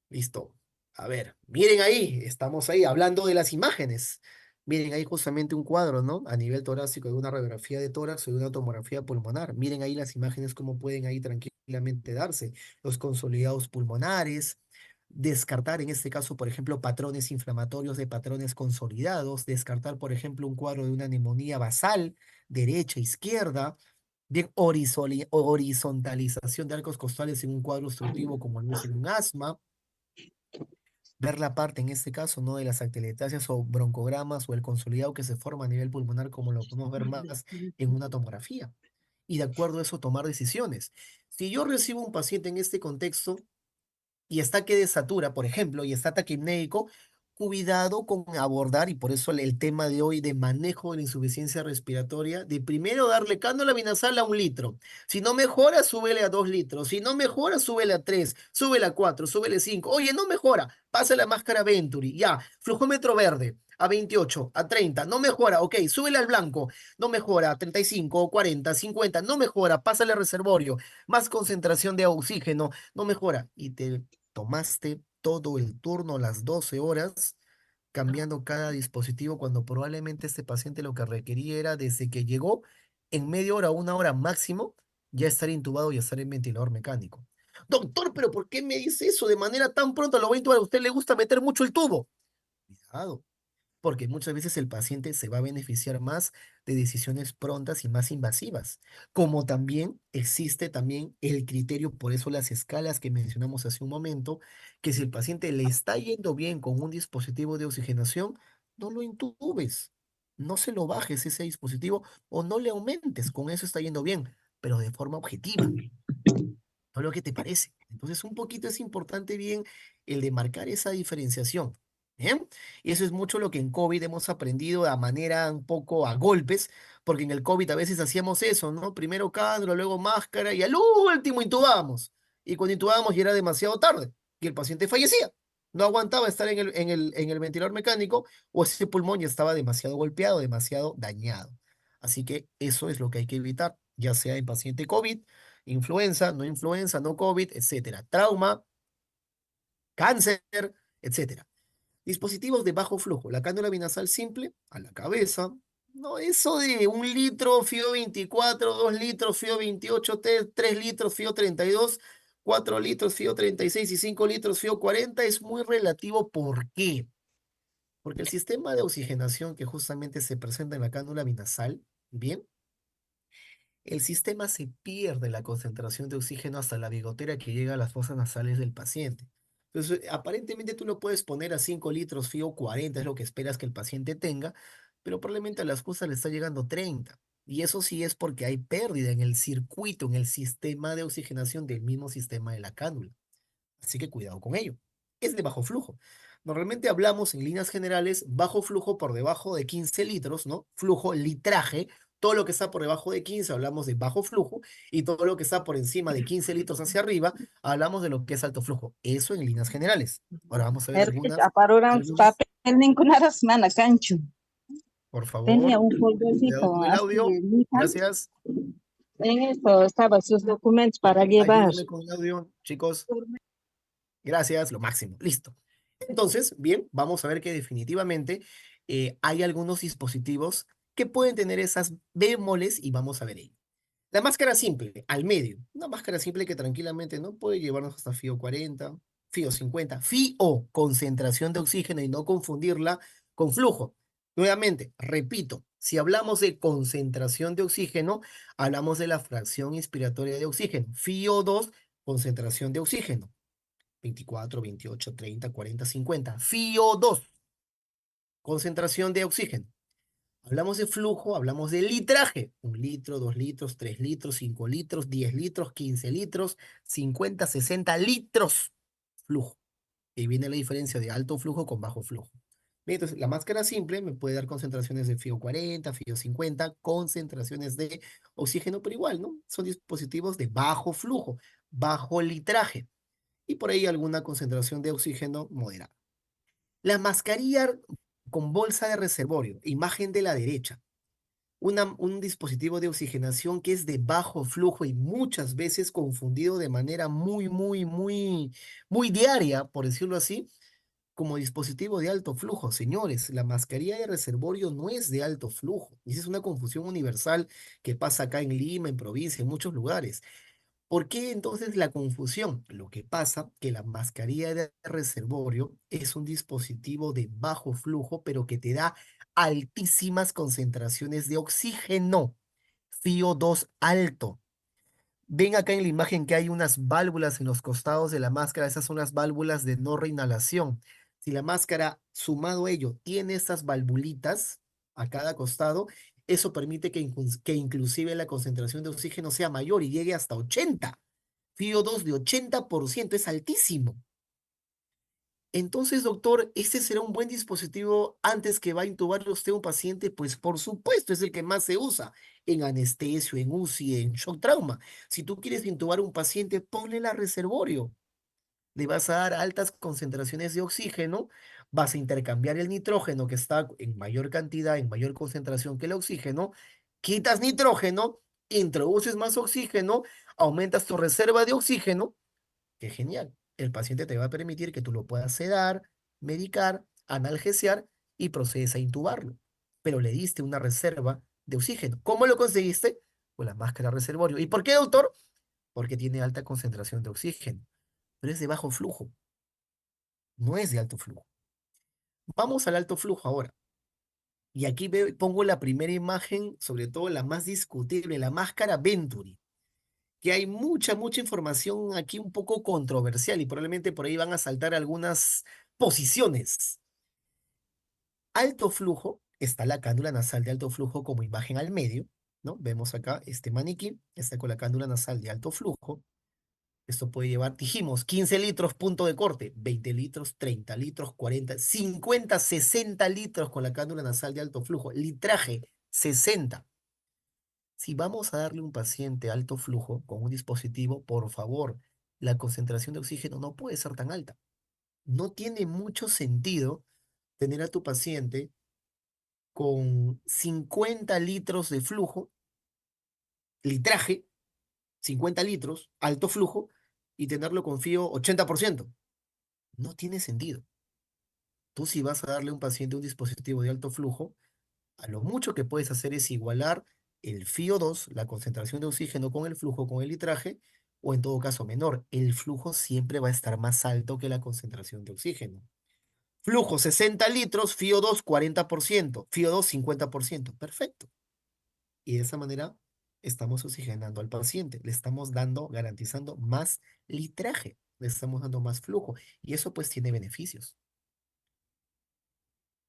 Listo. A ver, miren ahí, estamos ahí hablando de las imágenes. Miren ahí justamente un cuadro, ¿no? A nivel torácico de una radiografía de tórax o de una tomografía pulmonar. Miren ahí las imágenes, cómo pueden ahí tranquilamente darse. Los consolidados pulmonares, descartar en este caso, por ejemplo, patrones inflamatorios de patrones consolidados, descartar, por ejemplo, un cuadro de una neumonía basal, derecha, izquierda, bien horizontalización de arcos costales en un cuadro obstructivo como lo es en un asma ver la parte, en este caso, ¿no? De las atelectasias o broncogramas o el consolidado que se forma a nivel pulmonar, como lo podemos ver más en una tomografía. Y de acuerdo a eso, tomar decisiones. Si yo recibo un paciente en este contexto, y está que desatura, por ejemplo, y está taquipnéico, cuidado con abordar, y por eso el tema de hoy de manejo de la insuficiencia respiratoria, de primero darle cánula binazal a 1 litro. Si no mejora, súbele a 2 litros. Si no mejora, súbele a 3, súbele a 4, súbele a 5. Oye, no mejora, pasa la máscara Venturi, ya, flujómetro verde. A 28, a 30, no mejora, ok, súbele al blanco, no mejora, a 35, 40, 50, no mejora, pásale al reservorio, más concentración de oxígeno, no mejora, y te tomaste todo el turno, las 12 horas, cambiando cada dispositivo cuando probablemente este paciente lo que requería era desde que llegó, en media hora o 1 hora máximo, ya estar intubado y estar en ventilador mecánico. Doctor, pero ¿por qué me dice eso de manera tan pronta? Lo va a intubar. A usted le gusta meter mucho el tubo. Cuidado. porque muchas veces el paciente se va a beneficiar más de decisiones prontas y más invasivas. Como también existe también el criterio, por eso las escalas que mencionamos hace un momento, que si el paciente le está yendo bien con un dispositivo de oxigenación, no lo intubes, no se lo bajes ese dispositivo o no le aumentes, con eso está yendo bien, pero de forma objetiva, no lo que te parece. Entonces, un poquito es importante bien el de marcar esa diferenciación. ¿Bien? Y eso es mucho lo que en COVID hemos aprendido a manera un poco a golpes, porque en el COVID a veces hacíamos eso, ¿no? Primero cánula, luego máscara y al último intubábamos. Y cuando intubábamos ya era demasiado tarde y el paciente fallecía. No aguantaba estar en el ventilador mecánico o ese pulmón ya estaba demasiado golpeado, demasiado dañado. Así que eso es lo que hay que evitar, ya sea en paciente COVID, influenza, no COVID, etcétera. Trauma, cáncer, etcétera. Dispositivos de bajo flujo, la cánula binasal simple a la cabeza. No, eso de 1 litro, FIO 24, 2 litros, FIO 28, 3 litros, FIO 32, 4 litros, FIO 36 y 5 litros, FIO 40 es muy relativo. ¿Por qué? Porque el sistema de oxigenación que justamente se presenta en la cánula binasal, bien, el sistema se pierde la concentración de oxígeno hasta la bigotera que llega a las fosas nasales del paciente. Entonces, aparentemente tú lo puedes poner a 5 litros, FIO 40, es lo que esperas que el paciente tenga, pero probablemente a las fosas le está llegando 30. Y eso sí es porque hay pérdida en el circuito, en el sistema de oxigenación del mismo sistema de la cánula. Así que cuidado con ello. Es de bajo flujo. Normalmente hablamos en líneas generales bajo flujo por debajo de 15 litros, ¿no? Flujo, litraje. Todo lo que está por debajo de 15 hablamos de bajo flujo y todo lo que está por encima de 15 litros hacia arriba hablamos de lo que es alto flujo. Eso en líneas generales. Ahora vamos a ver Erkek algunas, aparurang algunas, papel kunaras mana cancho. por Tenía favor. un Cuidado foldercito con el así, audio. lijan. Gracias. En eso estaban sus documentos para llevar. Ayúdenme con el audio, chicos. Gracias, lo máximo. Listo. Entonces, bien, vamos a ver que definitivamente hay algunos dispositivos que pueden tener esas bemoles y vamos a ver ello. La máscara simple, al medio. Una máscara simple que tranquilamente no puede llevarnos hasta FIO 40, FIO 50, FIO, concentración de oxígeno y no confundirla con flujo. Nuevamente, repito, si hablamos de concentración de oxígeno, hablamos de la fracción inspiratoria de oxígeno. FIO 2, concentración de oxígeno. 24, 28, 30, 40, 50. FIO 2, concentración de oxígeno. Hablamos de flujo, hablamos de litraje. 1 litro, 2 litros, 3 litros, 5 litros, 10 litros, 15 litros, 50, 60 litros. Flujo. Y viene la diferencia de alto flujo con bajo flujo. Bien, entonces, la máscara simple me puede dar concentraciones de FIO 40, FIO 50, concentraciones de oxígeno, pero igual, ¿no? Son dispositivos de bajo flujo, bajo litraje y por ahí alguna concentración de oxígeno moderada. La mascarilla con bolsa de reservorio, imagen de la derecha, un dispositivo de oxigenación que es de bajo flujo y muchas veces confundido de manera muy diaria, por decirlo así, como dispositivo de alto flujo. Señores, la mascarilla de reservorio no es de alto flujo. Esa es una confusión universal que pasa acá en Lima, en provincia, en muchos lugares. ¿Por qué entonces la confusión? Lo que pasa que la mascarilla de reservorio es un dispositivo de bajo flujo, pero que te da altísimas concentraciones de oxígeno, FIO2 alto. Ven acá en la imagen que hay unas válvulas en los costados de la máscara, esas son las válvulas de no reinhalación. Si la máscara, sumado a ello, tiene estas valvulitas a cada costado, eso permite que inclusive la concentración de oxígeno sea mayor y llegue hasta 80. FIO2 de 80% es altísimo. Entonces, doctor, ¿este será un buen dispositivo antes que va a intubar usted un paciente? Pues por supuesto, es el que más se usa en anestesio, en UCI, en shock trauma. Si tú quieres intubar un paciente, ponle la reservorio. Le vas a dar altas concentraciones de oxígeno, vas a intercambiar el nitrógeno que está en mayor cantidad, en mayor concentración que el oxígeno, quitas nitrógeno, introduces más oxígeno, aumentas tu reserva de oxígeno. Qué genial. El paciente te va a permitir que tú lo puedas sedar, medicar, analgesiar y procedes a intubarlo. Pero le diste una reserva de oxígeno. ¿Cómo lo conseguiste? Con la máscara reservorio. ¿Y por qué, doctor? Porque tiene alta concentración de oxígeno, pero es de bajo flujo, no es de alto flujo. Vamos al alto flujo ahora. Y aquí pongo la primera imagen, sobre todo la más discutible, la máscara Venturi, que hay mucha información aquí un poco controversial y probablemente por ahí van a saltar algunas posiciones. Alto flujo, está la cánula nasal de alto flujo como imagen al medio, ¿no? Vemos acá este maniquí, está con la cánula nasal de alto flujo. Esto puede llevar, dijimos, 15 litros punto de corte, 20 litros, 30 litros, 40, 50, 60 litros con la cánula nasal de alto flujo. Litraje, 60. Si vamos a darle a un paciente alto flujo con un dispositivo, por favor, la concentración de oxígeno no puede ser tan alta. No tiene mucho sentido tener a tu paciente con 50 litros de flujo, litraje, 50 litros, alto flujo, y tenerlo con fío 80%. No tiene sentido. Tú si vas a darle a un paciente un dispositivo de alto flujo, a lo mucho que puedes hacer es igualar el fío 2, la concentración de oxígeno con el flujo, con el litraje, o en todo caso menor. El flujo siempre va a estar más alto que la concentración de oxígeno. Flujo 60 litros, fío 2 40%, fío 2 50%. Perfecto. Y de esa manera estamos oxigenando al paciente, le estamos dando, garantizando más litraje, le estamos dando más flujo y eso pues tiene beneficios.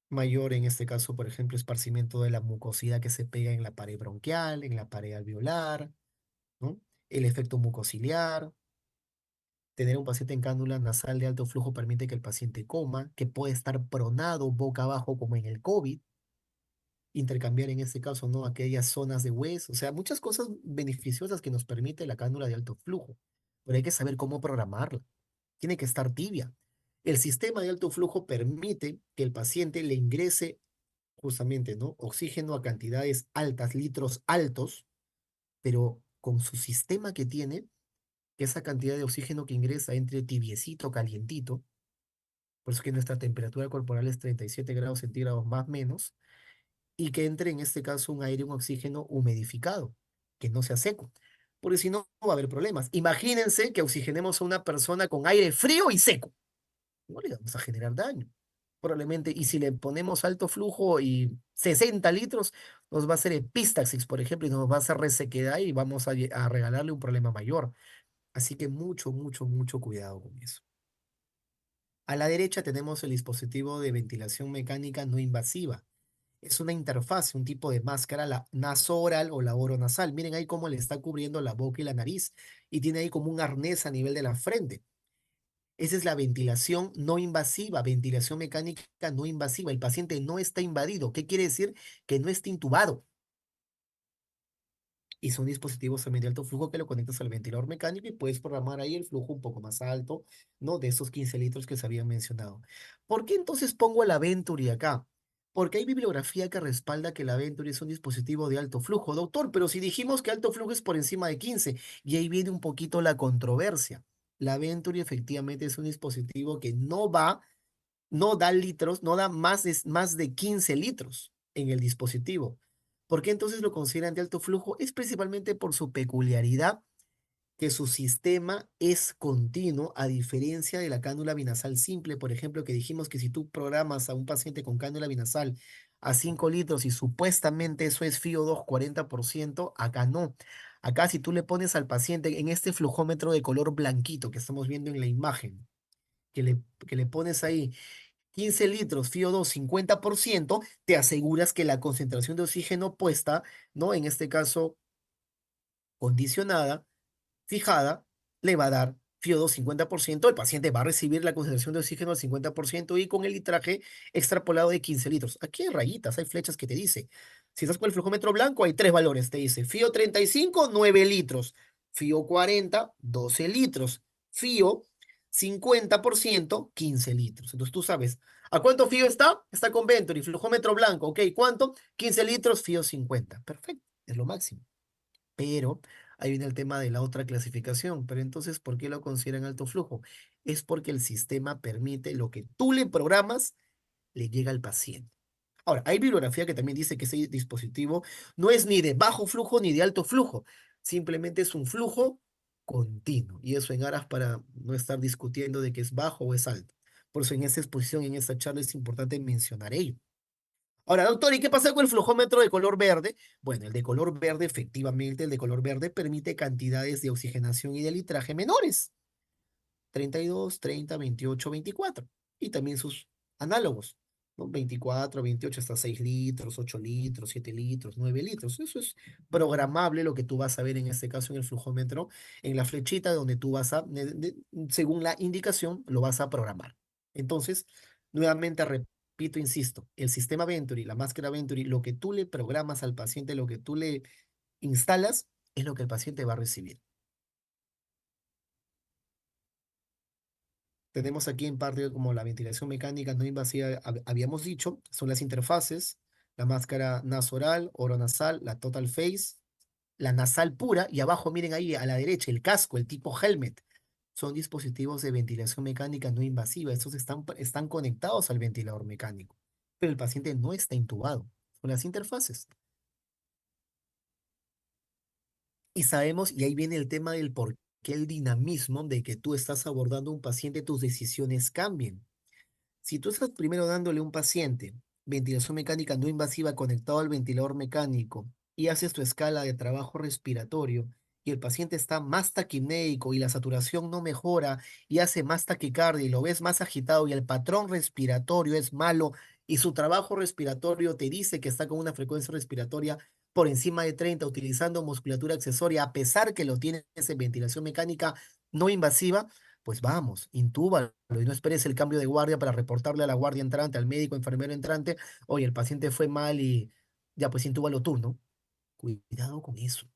Mayor en este caso, por ejemplo, esparcimiento de la mucosidad que se pega en la pared bronquial, en la pared alveolar, ¿no? El efecto mucociliar. Tener un paciente en cánula nasal de alto flujo permite que el paciente coma, que puede estar pronado boca abajo como en el COVID, intercambiar en este caso, ¿no? Aquellas zonas de hueso, o sea, muchas cosas beneficiosas que nos permite la cánula de alto flujo, pero hay que saber cómo programarla. Tiene que estar tibia. El sistema de alto flujo permite que el paciente le ingrese justamente, ¿no? Oxígeno a cantidades altas, litros altos, pero con su sistema que tiene, esa cantidad de oxígeno que ingresa entre tibiecito, calientito, por eso que nuestra temperatura corporal es 37 grados centígrados más menos, y que entre en este caso un aire, un oxígeno humedificado, que no sea seco, porque si no, no va a haber problemas. Imagínense que oxigenemos a una persona con aire frío y seco, no le vamos a generar daño. Probablemente, y si le ponemos alto flujo y 60 litros, nos va a hacer epístaxis, por ejemplo, y nos va a hacer resequedad y vamos a regalarle un problema mayor. Así que mucho cuidado con eso. A la derecha tenemos el dispositivo de ventilación mecánica no invasiva. Es una interfaz, un tipo de máscara, la nasooral o la oronasal. Miren ahí cómo le está cubriendo la boca y la nariz. Y tiene ahí como un arnés a nivel de la frente. Esa es la ventilación no invasiva, ventilación mecánica no invasiva. El paciente no está invadido. ¿Qué quiere decir? Que no está intubado. Y son dispositivos también de alto flujo que lo conectas al ventilador mecánico y puedes programar ahí el flujo un poco más alto, ¿no? De esos 15 litros que se habían mencionado. ¿Por qué entonces pongo la Venturi acá? Porque hay bibliografía que respalda que la Venturi es un dispositivo de alto flujo. Doctor, pero si dijimos que alto flujo es por encima de 15, y ahí viene un poquito la controversia. La Venturi efectivamente es un dispositivo que no da litros, no da más de 15 litros en el dispositivo. ¿Por qué entonces lo consideran de alto flujo? Es principalmente por su peculiaridad, que su sistema es continuo, a diferencia de la cánula binasal simple, por ejemplo, que dijimos que si tú programas a un paciente con cánula binasal a 5 litros y supuestamente eso es FIO 2 40%, acá no. Acá si tú le pones al paciente en este flujómetro de color blanquito que estamos viendo en la imagen, que le pones ahí 15 litros, FIO 2 50%, te aseguras que la concentración de oxígeno puesta, ¿no? En este caso, condicionada, fijada, le va a dar FIO2 50%, el paciente va a recibir la concentración de oxígeno al 50% y con el litraje extrapolado de 15 litros. Aquí hay rayitas, hay flechas que te dice. Si estás con el flujómetro blanco, hay tres valores. Te dice FIO 35, 9 litros. FIO 40, 12 litros. FIO 50%, 15 litros. Entonces tú sabes, ¿a cuánto FIO está? Está con Venturi, flujómetro blanco. ¿Ok? ¿Cuánto? 15 litros, FIO 50. Perfecto, es lo máximo. Pero ahí viene el tema de la otra clasificación. Pero entonces, ¿por qué lo consideran alto flujo? Es porque el sistema permite lo que tú le programas, le llega al paciente. Ahora, hay bibliografía que también dice que ese dispositivo no es ni de bajo flujo ni de alto flujo, simplemente es un flujo continuo. Y eso en aras para no estar discutiendo de que es bajo o es alto. Por eso en esta exposición, en esta charla es importante mencionar ello. Ahora, doctor, ¿y qué pasa con el flujómetro de color verde? Bueno, el de color verde, efectivamente, el de color verde permite cantidades de oxigenación y de litraje menores. 32, 30, 28, 24. Y también sus análogos, ¿no? 24, 28 hasta 6 litros, 8 litros, 7 litros, 9 litros. Eso es programable lo que tú vas a ver en este caso en el flujómetro, en la flechita donde tú vas a, según la indicación, lo vas a programar. Entonces, nuevamente repito, insisto, el sistema Venturi, la máscara Venturi, lo que tú le programas al paciente, lo que tú le instalas, es lo que el paciente va a recibir. Tenemos aquí en parte como la ventilación mecánica no invasiva, habíamos dicho, son las interfaces, la máscara nasoral, oronasal, la total face, la nasal pura y abajo miren ahí a la derecha el casco, el tipo helmet. Son dispositivos de ventilación mecánica no invasiva. Estos están conectados al ventilador mecánico, pero el paciente no está intubado. Son las interfaces. Y sabemos, y ahí viene el tema del por qué el dinamismo de que tú estás abordando a un paciente, tus decisiones cambien. Si tú estás primero dándole a un paciente ventilación mecánica no invasiva conectado al ventilador mecánico y haces tu escala de trabajo respiratorio y el paciente está más taquipnéico y la saturación no mejora y hace más taquicardia y lo ves más agitado y el patrón respiratorio es malo y su trabajo respiratorio te dice que está con una frecuencia respiratoria por encima de 30 utilizando musculatura accesoria a pesar que lo tienes en ventilación mecánica no invasiva, pues vamos, intúbalo y no esperes el cambio de guardia para reportarle a la guardia entrante, al médico, enfermero entrante, oye, el paciente fue mal y ya pues intúbalo tú, ¿no? Cuidado con eso.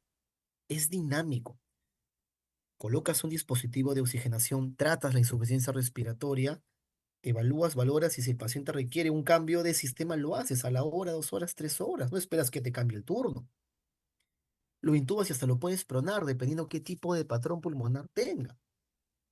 Es dinámico. Colocas un dispositivo de oxigenación, tratas la insuficiencia respiratoria, evalúas, valoras y si el paciente requiere un cambio de sistema, lo haces a la hora, 2 horas, 3 horas. No esperas que te cambie el turno. Lo intubas y hasta lo puedes pronar, dependiendo qué tipo de patrón pulmonar tenga.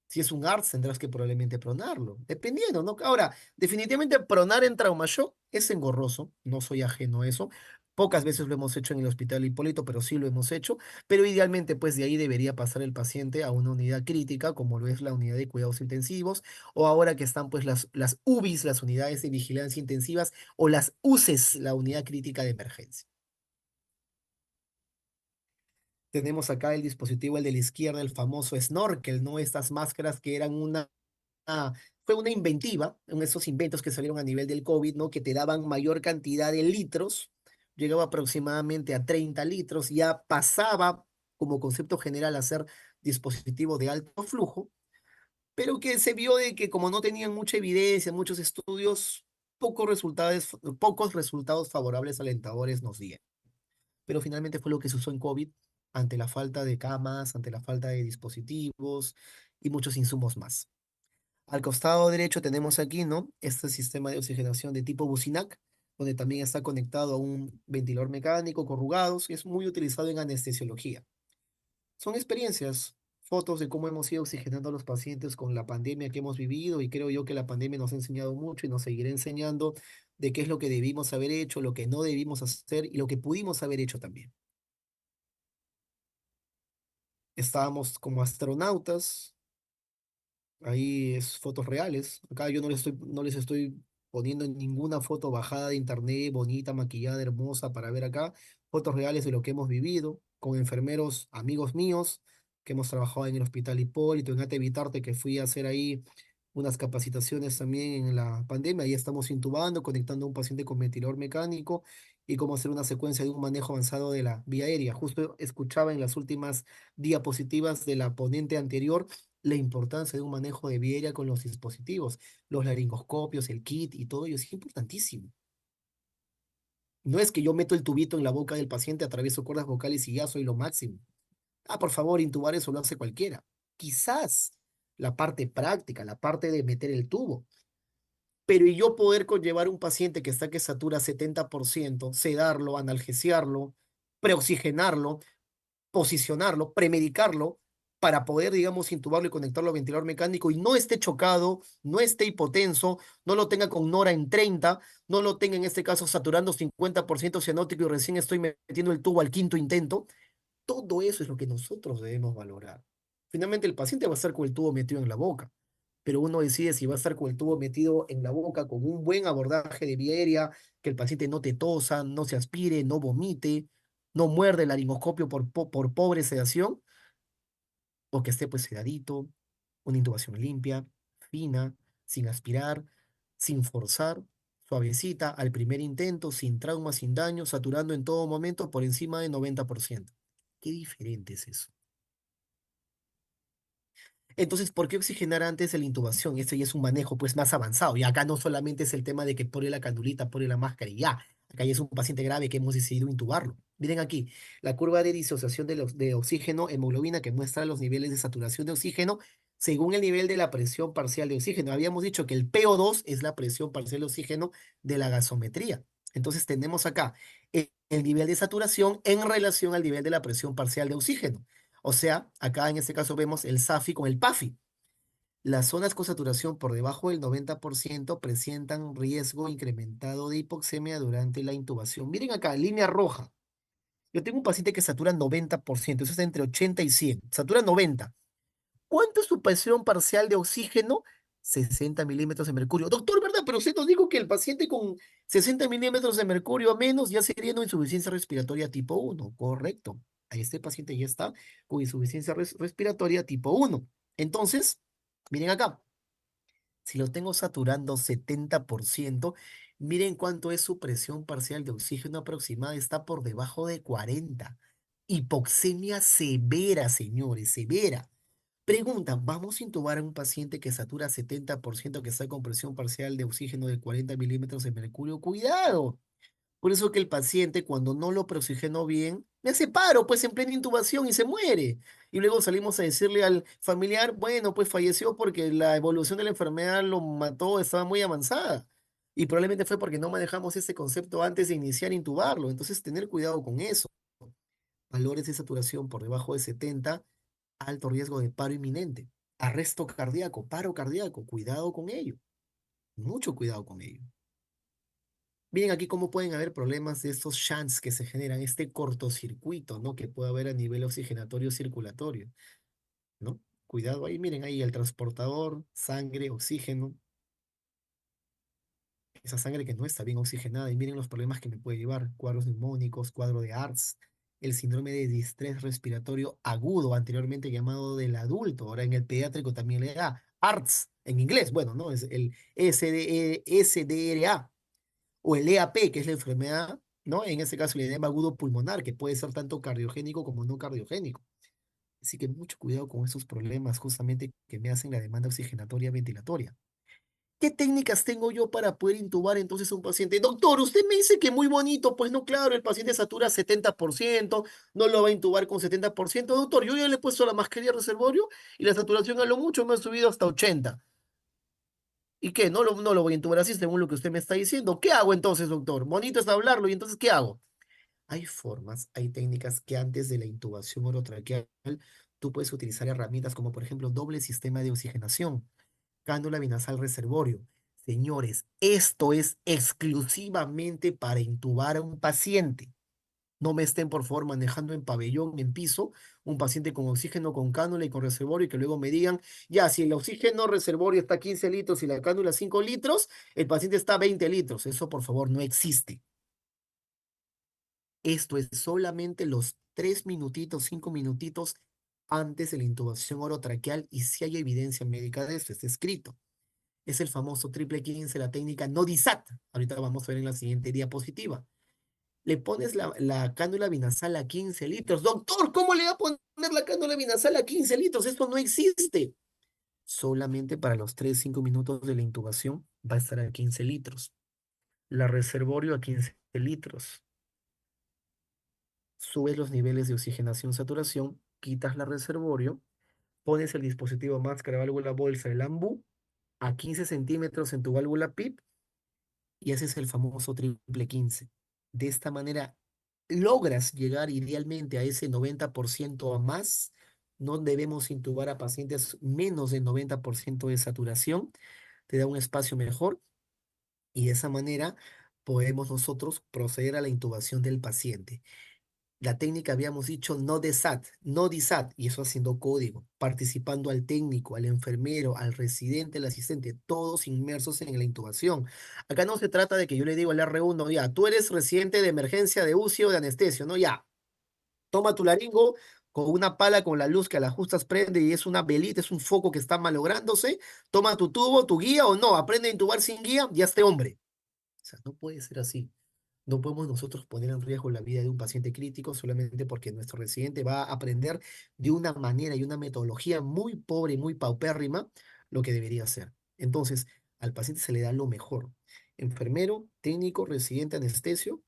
Si es un ARTS, tendrás que probablemente pronarlo, dependiendo, ¿no? Ahora, definitivamente pronar en trauma shock es engorroso, no soy ajeno a eso. Pocas veces lo hemos hecho en el hospital Hipólito, pero sí lo hemos hecho. Pero idealmente, pues de ahí debería pasar el paciente a una unidad crítica, como lo es la unidad de cuidados intensivos, o ahora que están pues las UBIs, las unidades de vigilancia intensivas, o las UCES, la unidad crítica de emergencia. Tenemos acá el dispositivo, el de la izquierda, el famoso snorkel, ¿no? Estas máscaras que eran fue una inventiva, en esos inventos que salieron a nivel del COVID, ¿no? Que te daban mayor cantidad de litros, llegaba aproximadamente a 30 litros, ya pasaba como concepto general a ser dispositivo de alto flujo, pero que se vio de que como no tenían mucha evidencia, muchos estudios, pocos resultados favorables alentadores nos dieron. Pero finalmente fue lo que se usó en COVID ante la falta de camas, ante la falta de dispositivos y muchos insumos más. Al costado derecho tenemos aquí, ¿no? Este sistema de oxigenación de tipo Bucinac, donde también está conectado a un ventilador mecánico corrugados y es muy utilizado en anestesiología. Son experiencias, fotos de cómo hemos ido oxigenando a los pacientes con la pandemia que hemos vivido y creo yo que la pandemia nos ha enseñado mucho y nos seguirá enseñando de qué es lo que debimos haber hecho, lo que no debimos hacer y lo que pudimos haber hecho también. Estábamos como astronautas. Ahí es fotos reales. Acá yo no les estoy poniendo ninguna foto bajada de internet, bonita, maquillada, hermosa para ver acá. Fotos reales de lo que hemos vivido con enfermeros, amigos míos, que hemos trabajado en el Hospital Hipólito, en Ate Evitarte, que fui a hacer ahí unas capacitaciones también en la pandemia. Ahí estamos intubando, conectando a un paciente con ventilador mecánico y cómo hacer una secuencia de un manejo avanzado de la vía aérea. Justo escuchaba en las últimas diapositivas de la ponente anterior la importancia de un manejo de vía aérea con los dispositivos, los laringoscopios, el kit y todo ello es importantísimo. No es que yo meto el tubito en la boca del paciente, atravieso cuerdas vocales y ya soy lo máximo. Ah, por favor, intubar eso lo hace cualquiera. Quizás la parte práctica, la parte de meter el tubo, pero y yo poder conllevar un paciente que está que satura 70%, sedarlo, analgesiarlo, preoxigenarlo, posicionarlo, premedicarlo, para poder, digamos, intubarlo y conectarlo al ventilador mecánico y no esté chocado, no esté hipotenso, no lo tenga con Nora en 30, no lo tenga en este caso saturando 50% cianótico y recién estoy metiendo el tubo al quinto intento. Todo eso es lo que nosotros debemos valorar. Finalmente el paciente va a estar con el tubo metido en la boca, pero uno decide si va a estar con el tubo metido en la boca, con un buen abordaje de vía aérea, que el paciente no te tosa, no se aspire, no vomite, no muerde el laringoscopio por pobre sedación, o que esté pues sedadito, una intubación limpia, fina, sin aspirar, sin forzar, suavecita, al primer intento, sin trauma, sin daño, saturando en todo momento por encima de 90%. Qué diferente es eso. Entonces, ¿por qué oxigenar antes de la intubación? Esto ya es un manejo pues más avanzado. Y acá no solamente es el tema de que pone la canulita, pone la máscara y ya. Acá ya es un paciente grave que hemos decidido intubarlo. Miren aquí, la curva de disociación de oxígeno, hemoglobina, que muestra los niveles de saturación de oxígeno según el nivel de la presión parcial de oxígeno. Habíamos dicho que el PO2 es la presión parcial de oxígeno de la gasometría. Entonces tenemos acá el nivel de saturación en relación al nivel de la presión parcial de oxígeno. O sea, acá en este caso vemos el SAFI con el PAFI. Las zonas con saturación por debajo del 90% presentan riesgo incrementado de hipoxemia durante la intubación. Miren acá, línea roja. Yo tengo un paciente que satura 90%, eso es entre 80 y 100. Satura 90. ¿Cuánto es su presión parcial de oxígeno? 60 milímetros de mercurio. Doctor, ¿verdad? Pero usted nos dijo que el paciente con 60 milímetros de mercurio a menos ya sería una insuficiencia respiratoria tipo 1. Correcto. Ahí este paciente ya está con insuficiencia respiratoria tipo 1. Entonces, miren acá, si lo tengo saturando 70%, miren cuánto es su presión parcial de oxígeno aproximada, está por debajo de 40. Hipoxemia severa, señores, severa. Pregunta, ¿vamos a intubar a un paciente que satura 70%, que está con presión parcial de oxígeno de 40 milímetros de mercurio? Cuidado. Por eso que el paciente, cuando no lo preoxigenó bien, me hace paro, pues en plena intubación y se muere. Y luego salimos a decirle al familiar, bueno, pues falleció porque la evolución de la enfermedad lo mató, estaba muy avanzada. Y probablemente fue porque no manejamos ese concepto antes de iniciar a intubarlo. Entonces, tener cuidado con eso. Valores de saturación por debajo de 70, alto riesgo de paro inminente. Arresto cardíaco, paro cardíaco, cuidado con ello. Mucho cuidado con ello. Miren aquí cómo pueden haber problemas de estos shunts que se generan, este cortocircuito, ¿no? Que puede haber a nivel oxigenatorio circulatorio, ¿no? Cuidado ahí, miren ahí el transportador, sangre, oxígeno, esa sangre que no está bien oxigenada, y miren los problemas que me puede llevar, cuadros neumónicos, cuadro de ARDS, el síndrome de distrés respiratorio agudo, anteriormente llamado del adulto, ahora en el pediátrico también le da ARDS, en inglés, bueno, ¿no? Es el SDRA o el EAP, que es la enfermedad, ¿no? En este caso, el edema agudo pulmonar, que puede ser tanto cardiogénico como no cardiogénico. Así que mucho cuidado con esos problemas justamente que me hacen la demanda oxigenatoria ventilatoria. ¿Qué técnicas tengo yo para poder intubar entonces a un paciente? Doctor, usted me dice que muy bonito, pues no, claro, el paciente satura 70%, no lo va a intubar con 70%. Doctor, yo ya le he puesto la mascarilla reservorio y la saturación a lo mucho me ha subido hasta 80. ¿Y qué? No lo voy a intubar así según lo que usted me está diciendo. ¿Qué hago entonces, doctor? Bonito es hablarlo, y entonces, ¿qué hago? Hay formas, hay técnicas que antes de la intubación orotraqueal tú puedes utilizar herramientas como por ejemplo doble sistema de oxigenación, cánula binasal reservorio. Señores, esto es exclusivamente para intubar a un paciente. No me estén por favor manejando en pabellón, en piso, un paciente con oxígeno, con cánula y con reservorio y que luego me digan, ya, si el oxígeno reservorio está a 15 litros y la cánula 5 litros, el paciente está a 20 litros. Eso por favor no existe. Esto es solamente los 3 minutitos, 5 minutitos antes de la intubación orotraqueal y si hay evidencia médica de esto, está escrito. Es el famoso triple 15, la técnica NODISAT. Ahorita vamos a ver en la siguiente diapositiva. Le pones la cánula binasal a 15 litros. Doctor, ¿cómo le va a poner la cánula binasal a 15 litros? Esto no existe. Solamente para los 3 5 minutos de la intubación va a estar a 15 litros. La reservorio a 15 litros. Subes los niveles de oxigenación, saturación, quitas la reservorio, pones el dispositivo máscara, válvula, bolsa, el AMBU a 15 centímetros en tu válvula PIP y haces el famoso triple 15. De esta manera logras llegar idealmente a ese 90% o más. No debemos intubar a pacientes menos del 90% de saturación. Te da un espacio mejor y de esa manera podemos nosotros proceder a la intubación del paciente. La técnica habíamos dicho no DESAT, no DISAT, y eso haciendo código, participando al técnico, al enfermero, al residente, al asistente, todos inmersos en la intubación. Acá no se trata de que yo le digo al R1, ya, tú eres residente de emergencia, de UCI o de anestesio, ¿no? Ya, toma tu laringo con una pala con la luz que a las justas prende y es una velita, es un foco que está malográndose, toma tu tubo, tu guía o no, aprende a intubar sin guía, ya este hombre. O sea, no puede ser así. No podemos nosotros poner en riesgo la vida de un paciente crítico solamente porque nuestro residente va a aprender de una manera y una metodología muy pobre y muy paupérrima lo que debería hacer. Entonces, al paciente se le da lo mejor. Enfermero, técnico, residente, anestesio,